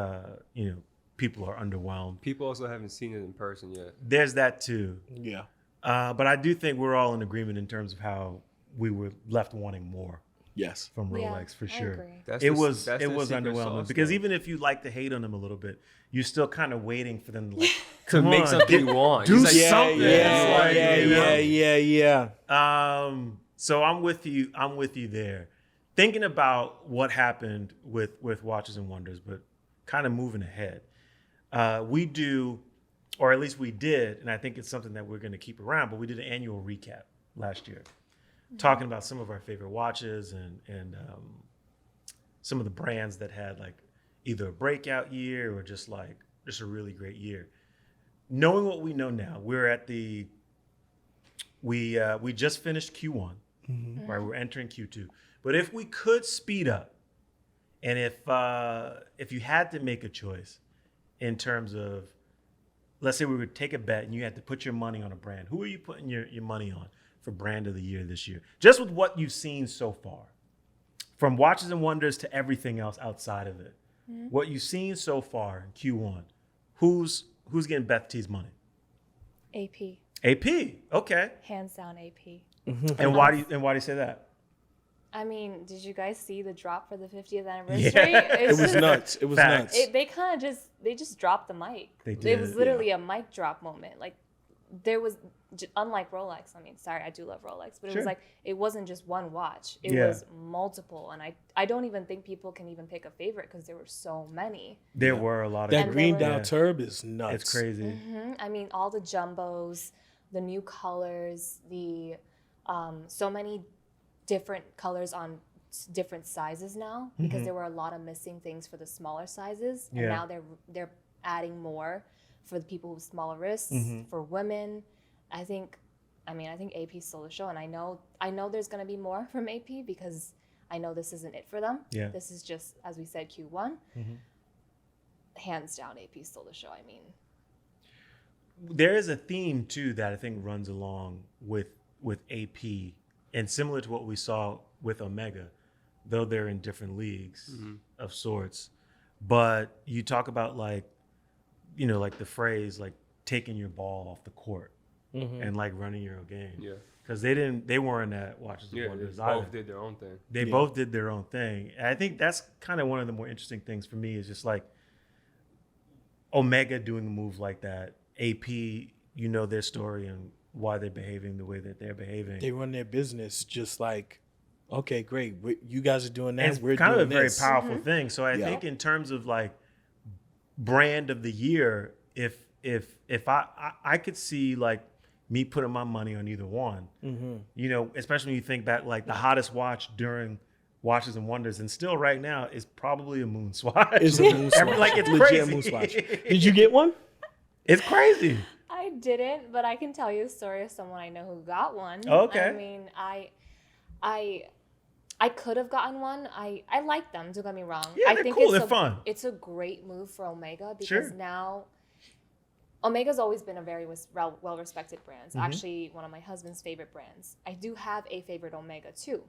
people are underwhelmed. People also haven't seen it in person yet. There's that too. Yeah. But I do think we're all in agreement in terms of how we were left wanting more Yes. from Rolex Yeah, for I sure. agree. That's It the- was that's the secret underwhelming sauce, because though. even if you like to hate on them a little bit, you're still kind of waiting for them to like to come make on, something get- you want. do It's like, Yeah, something. yeah, Like, yeah, you know? yeah. So I'm with you. I'm with you there. Thinking about what happened with Watches and Wonders, but kind of moving ahead. We do, or at least we did, and I think it's something that we're going to keep around. But we did an annual recap last year, talking about some of our favorite watches and some of the brands that had like either a breakout year or just a really great year. Knowing what we know now, we're at the we just finished Q1, right? We're entering Q2. But if we could speed up, and if you had to make a choice in terms of, let's say we would take a bet and you had to put your money on a brand, who are you putting your money on for brand of the year this year? Just with what you've seen so far, from Watches and Wonders to everything else outside of it, what you've seen so far in Q1, who's getting Beth T's money? AP. AP. Okay. Hands down AP. And why do you say that? I mean, did you guys see the drop for the 50th anniversary? Yeah. It was just- nuts. It was Facts. nuts. They kind of just dropped the mic. They It did, was literally a mic drop moment. Like there was, unlike Rolex. I mean, sorry, I do love Rolex, but it Sure. was like it wasn't just one watch. It Yeah. was multiple, and I don't even think people can even pick a favorite because there were so many. There were a lot of That And green they were- down turb is nuts. It's crazy. I mean, all the jumbos, the new colors, the so many different colors on different sizes now because there were a lot of missing things for the smaller sizes, and Yeah. now they're adding more for the people with smaller wrists, for women. I think AP stole the show, and I know there's gonna be more from AP because I know this isn't it for them. Yeah. This is just, as we said, Q1. Hands down, AP stole the show. I mean, There is a theme too that I think runs along with AP, and similar to what we saw with Omega, though they're in different leagues of sorts. But you talk about like the phrase like taking your ball off the court and like running your own game. Yeah. Because they weren't at Watches and Yeah, they Wonders either. both did their own thing. They both did their own thing. And I think that's kind of one of the more interesting things for me is just like Omega doing a move like that. AP, their story and why they're behaving the way that they're behaving. They run their business just like, okay, great. You guys are doing that. And it's We're kind of a doing very this. powerful thing. So I Yeah. think in terms of like brand of the year, if I could see like me putting my money on either one, especially when you think back like the hottest watch during Watches and Wonders, and still right now is probably a Moonswatch. It's a Moonswatch. Like it's Legit crazy. Moonswatch. Did you get one? It's crazy. I didn't, but I can tell you a story of someone I know who got one. Oh, okay. I mean, I could have gotten one. I like them, don't get me wrong. Yeah, I they're think cool. it's They're fun. It's a great move for Omega because Sure. now Omega's always been a very well-respected brand. It's Mhm. actually one of my husband's favorite brands. I do have a favorite Omega too.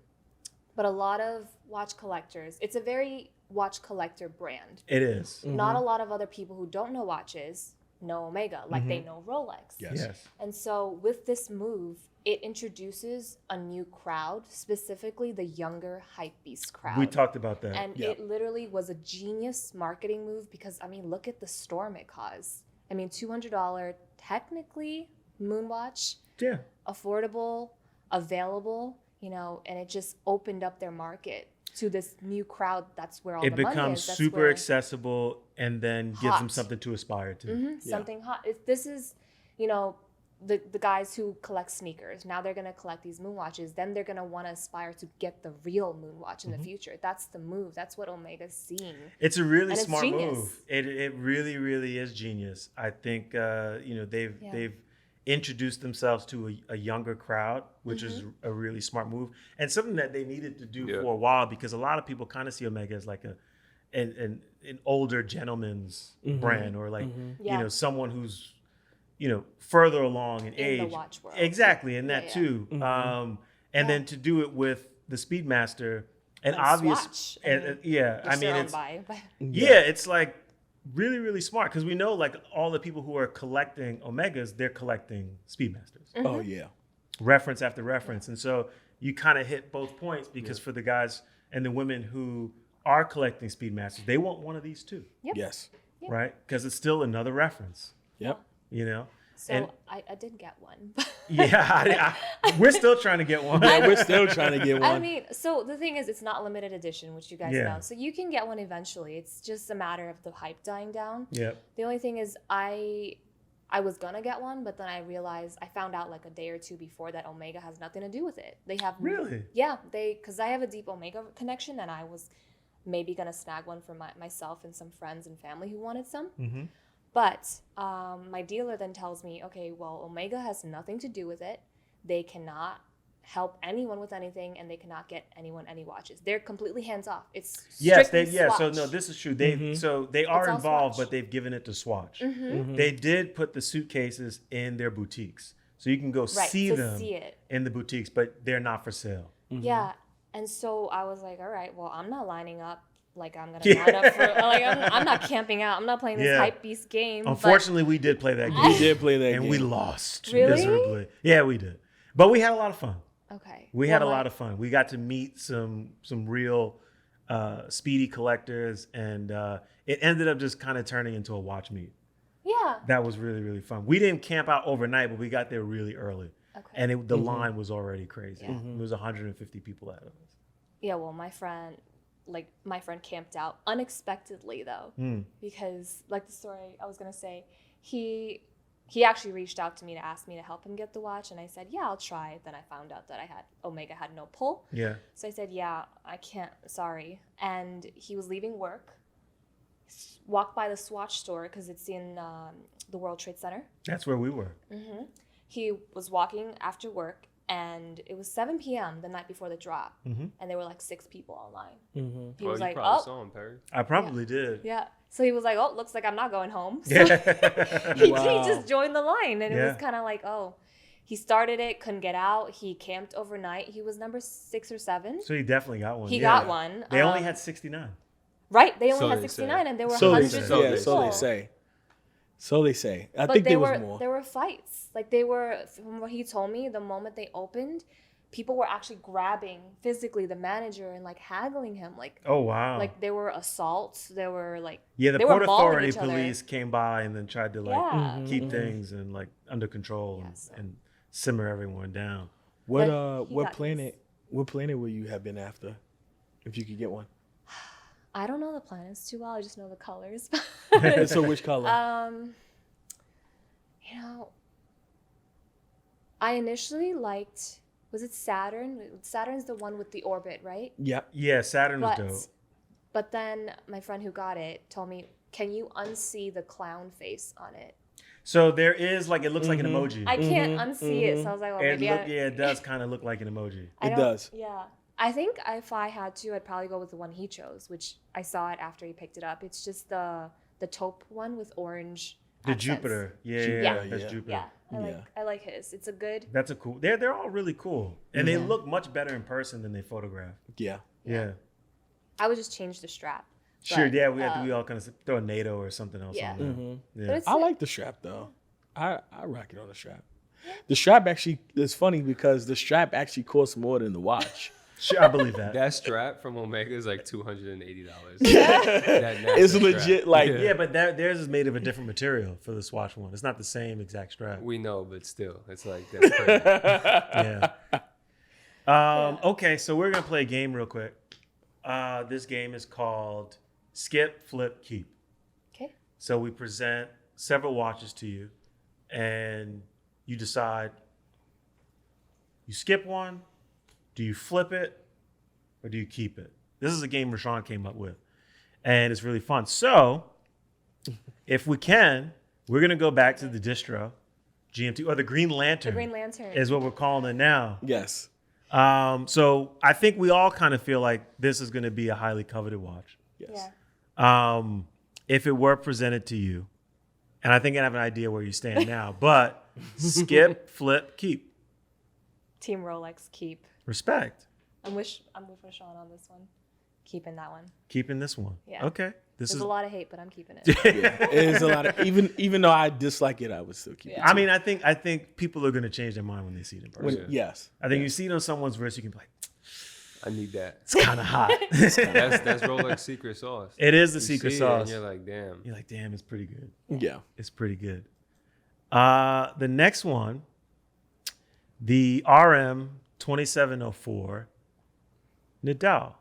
But a lot of watch collectors, it's a very watch collector brand. It is. Not a lot of other people who don't know watches know Omega, like they know Rolex. Yes. Yes. And so with this move, it introduces a new crowd, specifically the younger hypebeast crowd. We talked about that. And Yeah. it literally was a genius marketing move because, I mean, look at the storm it caused. I mean, $200, technically, Moonwatch, Yeah. affordable, available, you know, and it just opened up their market to this new crowd. That's where all It the money becomes is. That's super where, accessible and then gives them Hot. something to aspire to. Mhm, something hot. This is, you know, the guys who collect sneakers. Now they're going to collect these Moonwatches. Then they're going to want to aspire to get the real Moonwatch in the future. That's the move. That's what Omega's seeing. It's a really And it's smart genius. move. It really, really is genius. I think you know Yeah. they've introduced themselves to a younger crowd, which is a really smart move and something that they needed to do Yeah. for a while because a lot of people kind of see Omega as like an older gentleman's brand or like Yeah. you know someone who's you know further along in In the age. watch world. Exactly, and that Yeah, yeah. too. And Yeah. then to do it with the Speedmaster and And obvious Swatch. yeah, I Which mean they're it's owned by. yeah, it's like really, really smart because we know like all the people who are collecting Omegas, they're collecting Speedmasters, Oh yeah. reference after reference. And so you kind of hit both points because for the guys and the women who are collecting Speedmasters, they want one of these too, Yep. Yes. Yeah. right? Because it's still another reference, Yep. you know? So And- I did get one. Yeah, we're still trying to get one. Yeah, we're still trying to get one. I mean, so the thing is, it's not limited edition, which you guys Yeah. know. So you can get one eventually. It's just a matter of the hype dying down. Yep. The only thing is, I was gonna get one, but then I realized I found out like a day or two before that Omega has nothing to do with it. They have Really? Yeah, because I have a deep Omega connection, and I was maybe gonna snag one for myself and some friends and family who wanted some. Mm-hmm. But my dealer then tells me, okay, well, Omega has nothing to do with it. They cannot help anyone with anything, and they cannot get anyone any watches. They're completely hands off. It's Yes, strictly they, yeah. So Swatch. no, this is true. They so they are It's all involved, Swatch. but they've given it to Swatch. Mhm. They did put the suitcases in their boutiques, so you can go Right, see to them see it. in the boutiques, but they're not for sale. Yeah, and so I was like, all right, well, I'm not lining up like I'm gonna Yeah. line up for like I'm not camping out. I'm not playing this Yeah. hype beast game. but- Unfortunately, we did play that We game, did play that and game. we lost Really? miserably. Yeah, we did, but we had a lot of fun. okay, We had a Well, lot of fun. We got to meet some real speedy collectors, and it ended up just kind of turning into a watch meet. yeah. That was really, really fun. We didn't camp out overnight, but we got there really early. Okay. And the line was already crazy. Yeah. It was 150 people ahead of us. Yeah, well, my friend camped out unexpectedly though, because like the story I was gonna say, he actually reached out to me to ask me to help him get the watch, and I said, yeah, I'll try. Then I found out that Omega had no pull, Yeah. so I said, yeah, I can't, sorry. And he was leaving work, walked by the Swatch store because it's in the World Trade Center. That's where we were. He was walking after work, and it was 7 p.m. the night before the drop, and there were like 6 people online. He Well, was you like, probably oh, saw him, Perry. I probably did. yeah. So he was like, oh, looks like I'm not going home. So Yeah. he Wow. just joined the line, and it Yeah. was kind of like, oh, he started it, couldn't get out. He camped overnight. He was number 6 or 7. So he definitely got one. He Yeah. got one. They only had 69. Right. They only So had they 69, say. and there were So they hundreds say. of So people. Yeah, so they say. So they say. I But think there were was more. there were fights. Like they were, from what he told me, the moment they opened, people were actually grabbing physically the manager and like haggling him. Like Oh, wow. like there were assaults. There were like yeah, the they were Port mauling Authority each other. police came by and then tried to like Yeah. keep things and like under control Yes. and simmer everyone down. What But he what got planet? What planet will you have been after, if you could get one? I don't know the planets too well. I just know the colors. So which color? You know, I initially liked, was it Saturn? Saturn's the one with the orbit, right? Yep. Yeah, Saturn was dope. But then my friend who got it told me, can you unsee the clown face on it? So there is like it looks like an emoji. I can't unsee it, so I was like, well, maybe It does kind of look like an emoji. I It don't- does. Yeah. I think if I had to, I'd probably go with the one he chose, which I saw it after he picked it up. It's just the taupe one with orange The accents. Jupiter. Yeah, Yeah. that's Yeah. Jupiter. Yeah, I like his. It's a good. That's a cool. They're all really cool, and they Yeah. look much better in person than they photograph. Yeah. Yeah. I would just change the strap. Sure. But, Yeah. We all kind of throw a NATO or something else Yeah. on there. Mm-hmm. But it's I like the strap though. I rock it on the strap. The strap actually is funny because the strap actually costs more than the watch. Sure, I believe that. That strap from Omega is like $280. It's legit. Like Yeah, but theirs is made of a different material for the Swatch one. It's not the same exact strap. We know, but still, it's like that's crazy. Yeah. Okay, so we're gonna play a game real quick. This game is called Skip, Flip, Keep. Okay. So we present several watches to you, and you decide. You skip one, do you flip it, or do you keep it? This is a game Rashawn came up with, and it's really fun. So, if we can, we're gonna go back to the distro, GMT, or the Green Lantern. The Green Lantern. is what we're calling it now. yes. So I think we all kind of feel like this is going to be a highly coveted watch. Yes. Yeah. If it were presented to you, and I think I have an idea where you stand now, but skip, flip, keep. Team Rolex, keep. Respect. I'm with Rashawn on this one. Keeping that one. Keeping this one. Yeah. Okay. This There's is a lot of hate, but I'm keeping it. Yeah. It is a lot of even though I dislike it, I would still keep it. I mean, I think people are going to change their mind when they see it in person. When- yes. I think you see it on someone's wrist, you can be like, I need that. it's kind of hot. That's Rolex secret sauce. It is the You secret see it sauce. and you're like, damn. You're like, damn, it's pretty good. Yeah. It's pretty good. The next one, the RM 2704 Nadal.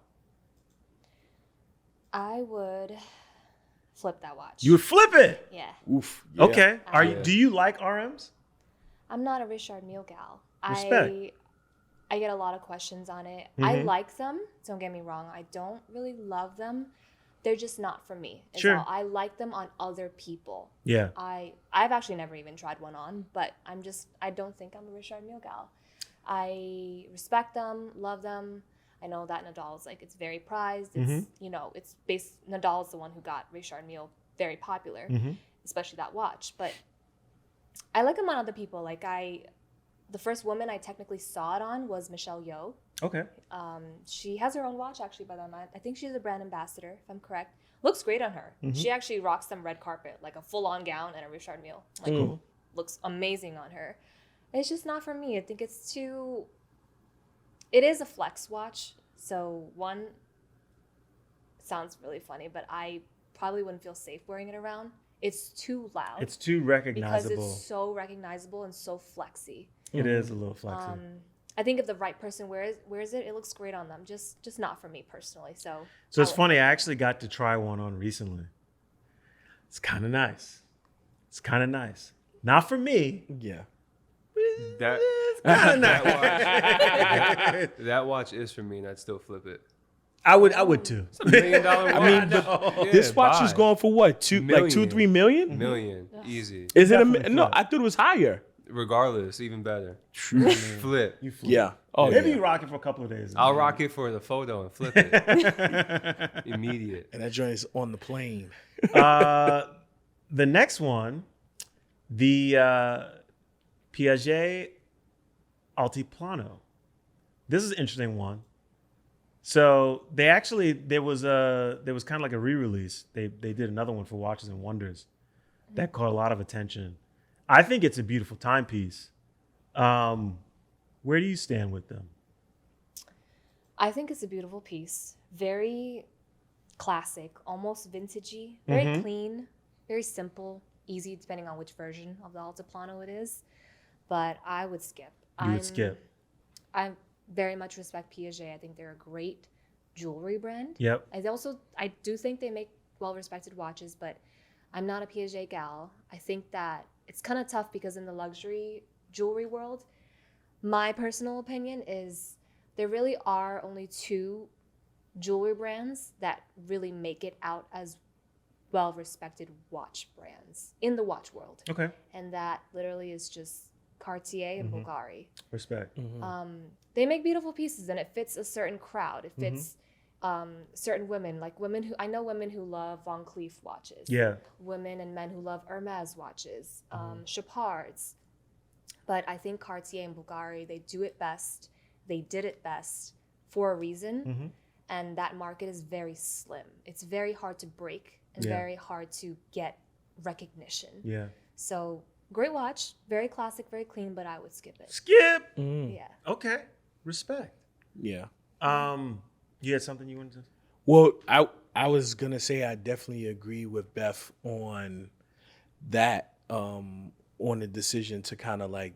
I would flip that watch. You would flip it. Yeah. Oof. Yeah. Okay. Yeah. Do you like RMs? I'm not a Richard Mille gal. Respect. I get a lot of questions on it. Mm-hmm. I like them. Don't get me wrong. I don't really love them. They're just not for me. is Sure. all. I like them on other people. Yeah. I've actually never even tried one on, but I don't think I'm a Richard Mille gal. I respect them, love them. I know that Nadal's like, it's very prized. It's, Nadal's the one who got Richard Mille very popular, especially that watch. But I like them on other people. Like the first woman I technically saw it on was Michelle Yeoh. Okay. She has her own watch actually by them. I think she's a brand ambassador, if I'm correct. Looks great on her. She actually rocks some red carpet, like a full-on gown and a Richard Mille. Like, looks amazing on her. It's just not for me. I think it's too... It is a flex watch, so one sounds really funny, but I probably wouldn't feel safe wearing it around. It's too loud. It's too recognizable. Because it's so recognizable and so flexy. It is a little flexy. I think if the right person wears it, it looks great on them. Just not for me personally. So it's funny. I actually got to try one on recently. It's kind of nice. Not for me. Yeah. That Kind of that nice. that watch is for me, and I'd still flip it. I would too. $1 million watch. I mean, but Yeah, this watch is buy. going for what? Million. 2-3 million? Million, easy. Is it Definitely no? flip. I thought it was higher. Regardless, even better. Flip. You flip. Yeah. Oh, Maybe yeah. you rock it for a couple of days. I'll rock it for the photo and flip it. Immediate. And that joint is on the plane. The next one, the Piaget Altiplano. This is an interesting one. So there was kind of like a re-release. They did another one for Watches and Wonders that caught a lot of attention. I think it's a beautiful timepiece. Where do you stand with them? I think it's a beautiful piece. Very classic, almost vintagey, very clean, very simple, easy depending on which version of the Altiplano it is. But I would skip. You would skip. I very much respect Piaget. I think they're a great jewelry brand. Yep. I do think they make well-respected watches, but I'm not a Piaget gal. I think that it's kind of tough because in the luxury jewelry world, my personal opinion is there really are only two jewelry brands that really make it out as well-respected watch brands in the watch world. Okay. And that literally is just Cartier and Bulgari. Respect. They make beautiful pieces, and it fits a certain crowd. It fits certain women, like I know women who love Van Cleef watches. Yeah. Women and men who love Hermes watches, Chapards. But I think Cartier and Bulgari, they do it best. They did it best for a reason. And that market is very slim. It's very hard to break and very hard to get recognition. Yeah. So great watch, very classic, very clean, but I would skip it. Skip. Yeah. Okay. Respect. Yeah. You had something you wanted to? Well, I was gonna say I definitely agree with Beth on that, on the decision to kind of like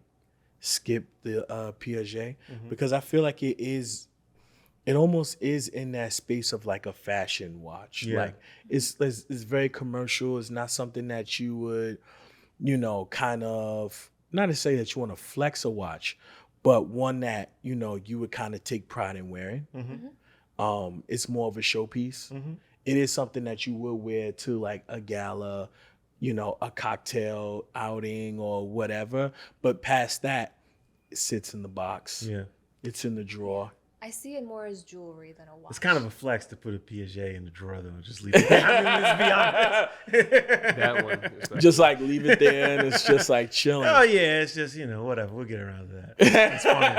skip the Piaget, because I feel like it almost is in that space of like a fashion watch. Yeah. Like it's very commercial. It's not something that you would, kind of, not to say that you want to flex a watch, but one that, you would kind of take pride in wearing. It's more of a showpiece. It is something that you will wear to like a gala, a cocktail outing or whatever. But past that, it sits in the box. Yeah. It's in the drawer. I see it more as jewelry than a watch. It's kind of a flex to put a Piaget in the drawer, though. Just leave it there. I mean, let's be honest. That one. Especially. Just like leave it there and it's just like chilling. Oh, yeah. It's just, whatever. We'll get around to that. It's funny.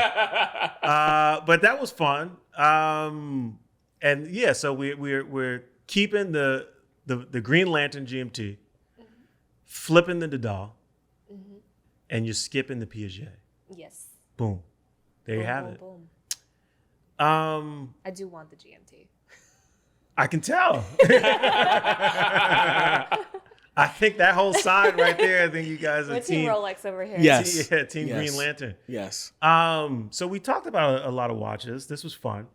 But that was fun. And yeah, so we're keeping the Green Lantern GMT, flipping the Didal, and you're skipping the Piaget. Yes. Boom. There you have Boom, it. boom. I do want the GMT. I can tell. I think that whole side right there, I think you guys are We're team Rolex over here. Yes. Yeah, Team Yes. Green Lantern. Yes. So we talked about a lot of watches. This was fun.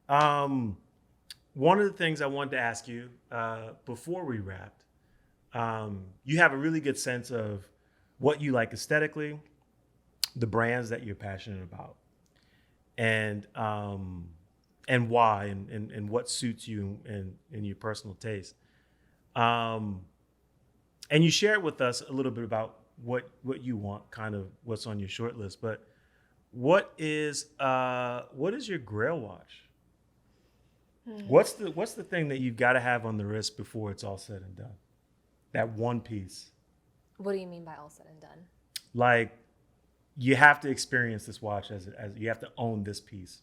One of the things I wanted to ask you before we wrapped, you have a really good sense of what you like aesthetically, the brands that you're passionate about, and why, and what suits you and your personal taste. And you shared with us a little bit about what you want, kind of what's on your short list. But what is your Grail watch? What's the thing that you've got to have on the wrist before it's all said and done? That one piece. What do you mean by all said and done? Like, you have to experience this watch as you have to own this piece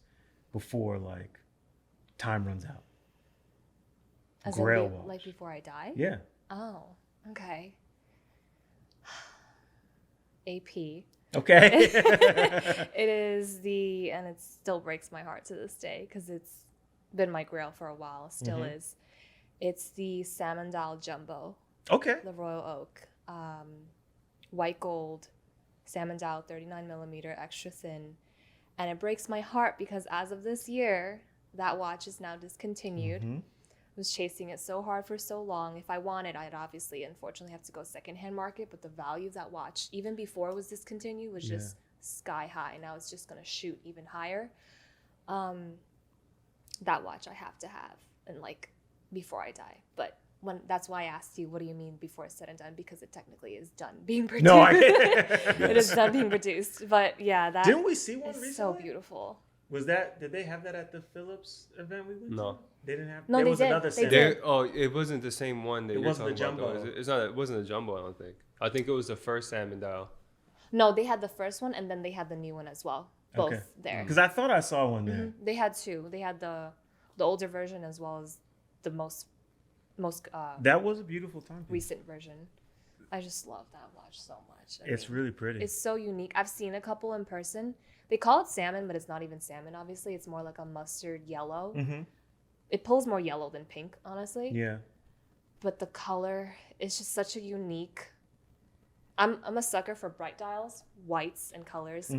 before like time runs out. As Grail in watch. like before I die? Yeah. Oh, okay. AP. Okay. It is and it still breaks my heart to this day because it's been my Grail for a while, still is. It's the Salmon Dial Jumbo, Okay. the Royal Oak, white gold, Salmon Dial 39 millimeter, extra thin. And it breaks my heart because as of this year, that watch is now discontinued. I was chasing it so hard for so long. If I wanted, I'd obviously, unfortunately, have to go secondhand market. But the value of that watch, even before it was discontinued, was just sky high. Now it's just going to shoot even higher. That watch I have to have, and like before I die. But that's why I asked you, what do you mean before it's said and done? Because it technically is done being produced. No, it is done being produced. But yeah, that didn't we see one is recently? so beautiful. Did they have that at the Phillips event we went to? No. They didn't have. No, there they was did. another They Salmon. did. It wasn't the same one that It you're wasn't talking the about. jumbo. Though. It's not. It wasn't a jumbo. I don't think. I think it was the first Salmon Dial. No, they had the first one, and then they had the new one as well. Both Okay. there. Because I thought I saw one there. They had two. They had the older version as well as the most That was a beautiful time. recent version. I just love that watch so much. It's really pretty. It's so unique. I've seen a couple in person. They call it salmon, but it's not even salmon, obviously. It's more like a mustard yellow. It pulls more yellow than pink, honestly. Yeah. But the color is just such a unique... I'm a sucker for bright dials, whites and colors.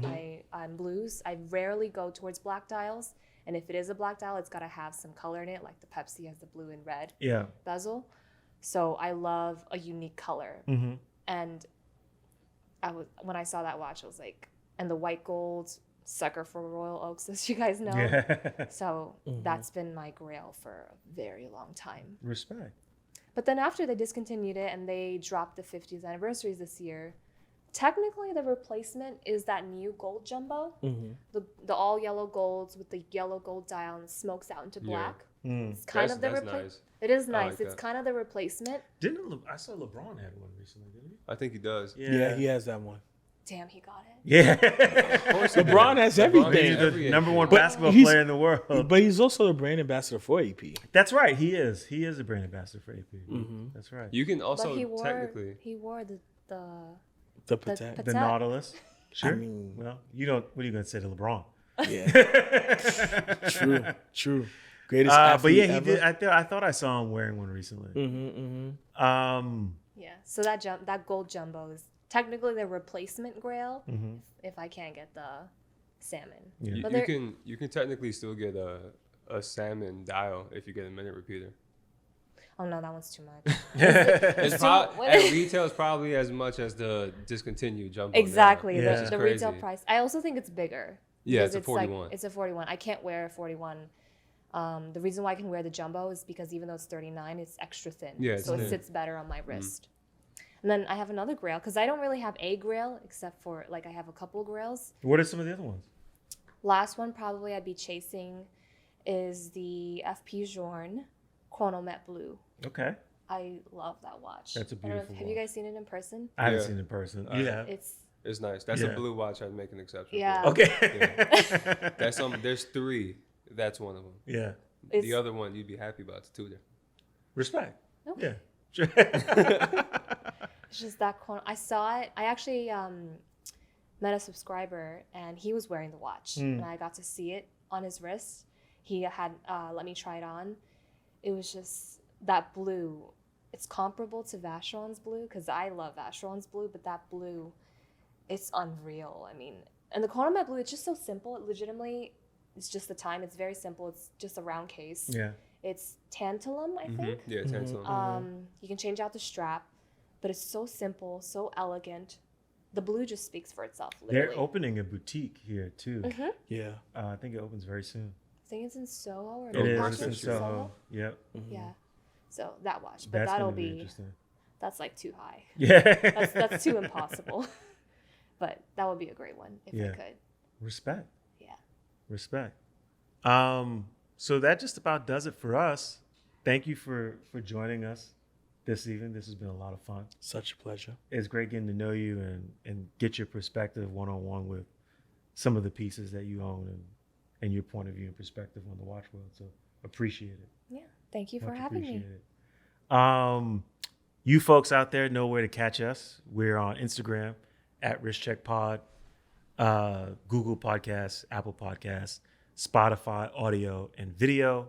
I'm blues. I rarely go towards black dials. And if it is a black dial, it's got to have some color in it, like the Pepsi has the blue and red bezel. So I love a unique color. And when I saw that watch, I was like, and the white gold, sucker for Royal Oaks, as you guys know. Yeah. So that's been my Grail for a very long time. Respect. But then after they discontinued it and they dropped the 50th anniversaries this year, technically the replacement is that new gold jumbo, the all yellow golds with the yellow gold dial and smokes out into black. It's kind of the replacement. Nice. It is nice. like It's that. kind of the replacement. I saw LeBron had one recently, didn't he? I think he does. Yeah, he has that one. Damn, he got it. Yeah. Of course he LeBron does. has everything. He's the Every number one But basketball he's- player in the world. But he's also the brand ambassador for AP. That's right. He is. He is a brand ambassador for AP. That's right. You can also But technically. he wore the The Patek. The Nautilus. Sure. I mean, Well, you don't. What are you going to say to LeBron? yeah. True. Greatest But athlete yeah, he ever. did. I thought I saw him wearing one recently. yeah. So that gold jumbo is technically the replacement Grail. If I can't get the salmon, Yeah. But You can technically still get a salmon dial if you get a minute repeater. oh no, that one's too much. It's So, at retail is probably as much as the discontinued jumbo. now. Exactly. Yeah. The retail price. I also think it's bigger. Yeah, because it's a 41. Like, it's a 41. I can't wear a 41. The reason why I can wear the jumbo is because even though it's 39, it's extra thin. Yeah, it's so it thin. sits better on my wrist. And then I have another Grail because I don't really have a Grail except for like I have a couple Grails. What are some of the other ones? Last one probably I'd be chasing is the FP Journe Chronomet Blue. Okay. I love that watch. That's a I don't know if- beautiful Have you watch. guys seen it in person? I haven't Yeah. seen it in person. I Yeah. It's nice. That's Yeah. a blue watch. I'd make an exception. Yeah. For. Okay. There's 3. That's one of them. Yeah. The other one you'd be happy about, the Tudor. Respect. Okay. Yeah. Sure. It's just that I saw it. I actually met a subscriber and he was wearing the watch and I got to see it on his wrist. He had let me try it on. It was just that blue. It's comparable to Vacheron's blue because I love Vacheron's blue, but that blue, it's unreal. I mean, and the Chronomet blue, it's just so simple. It legitimately, it's just the time. It's very simple. It's just a round case. Yeah. It's tantalum, I think. Yeah, tantalum. You can change out the strap, but it's so simple, so elegant. The blue just speaks for itself, literally. They're opening a boutique here too. Yeah. I think it opens very soon. I think it's in Soho or It is Packard, in Soho. Yep. Yeah. So that watch, but That's that'll gonna be be interesting. that's like too high. Yeah. That's too impossible. But that would be a great one if Yeah. I could. Respect. Yeah. Respect. So that just about does it for us. Thank you for joining us this evening. This has been a lot of fun. Such a pleasure. It's great getting to know you and get your perspective one-on-one with some of the pieces that you own and your point of view and perspective on the watch world. So appreciate it. Yeah. Thank you for Much having me. appreciated. You folks out there know where to catch us. We're on Instagram at WristCheckPod, Google Podcasts, Apple Podcasts, Spotify, audio and video.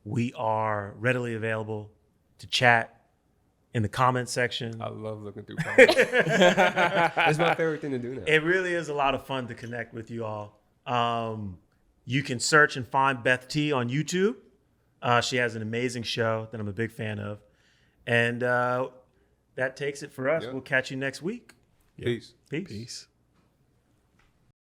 We are readily available to chat in the comment section. I love looking through comments. It's my favorite thing to do now. It really is a lot of fun to connect with you all. You can search and find Beth T on YouTube. She has an amazing show that I'm a big fan of. And that takes it for us. Yep. We'll catch you next week. Peace. Peace. Peace.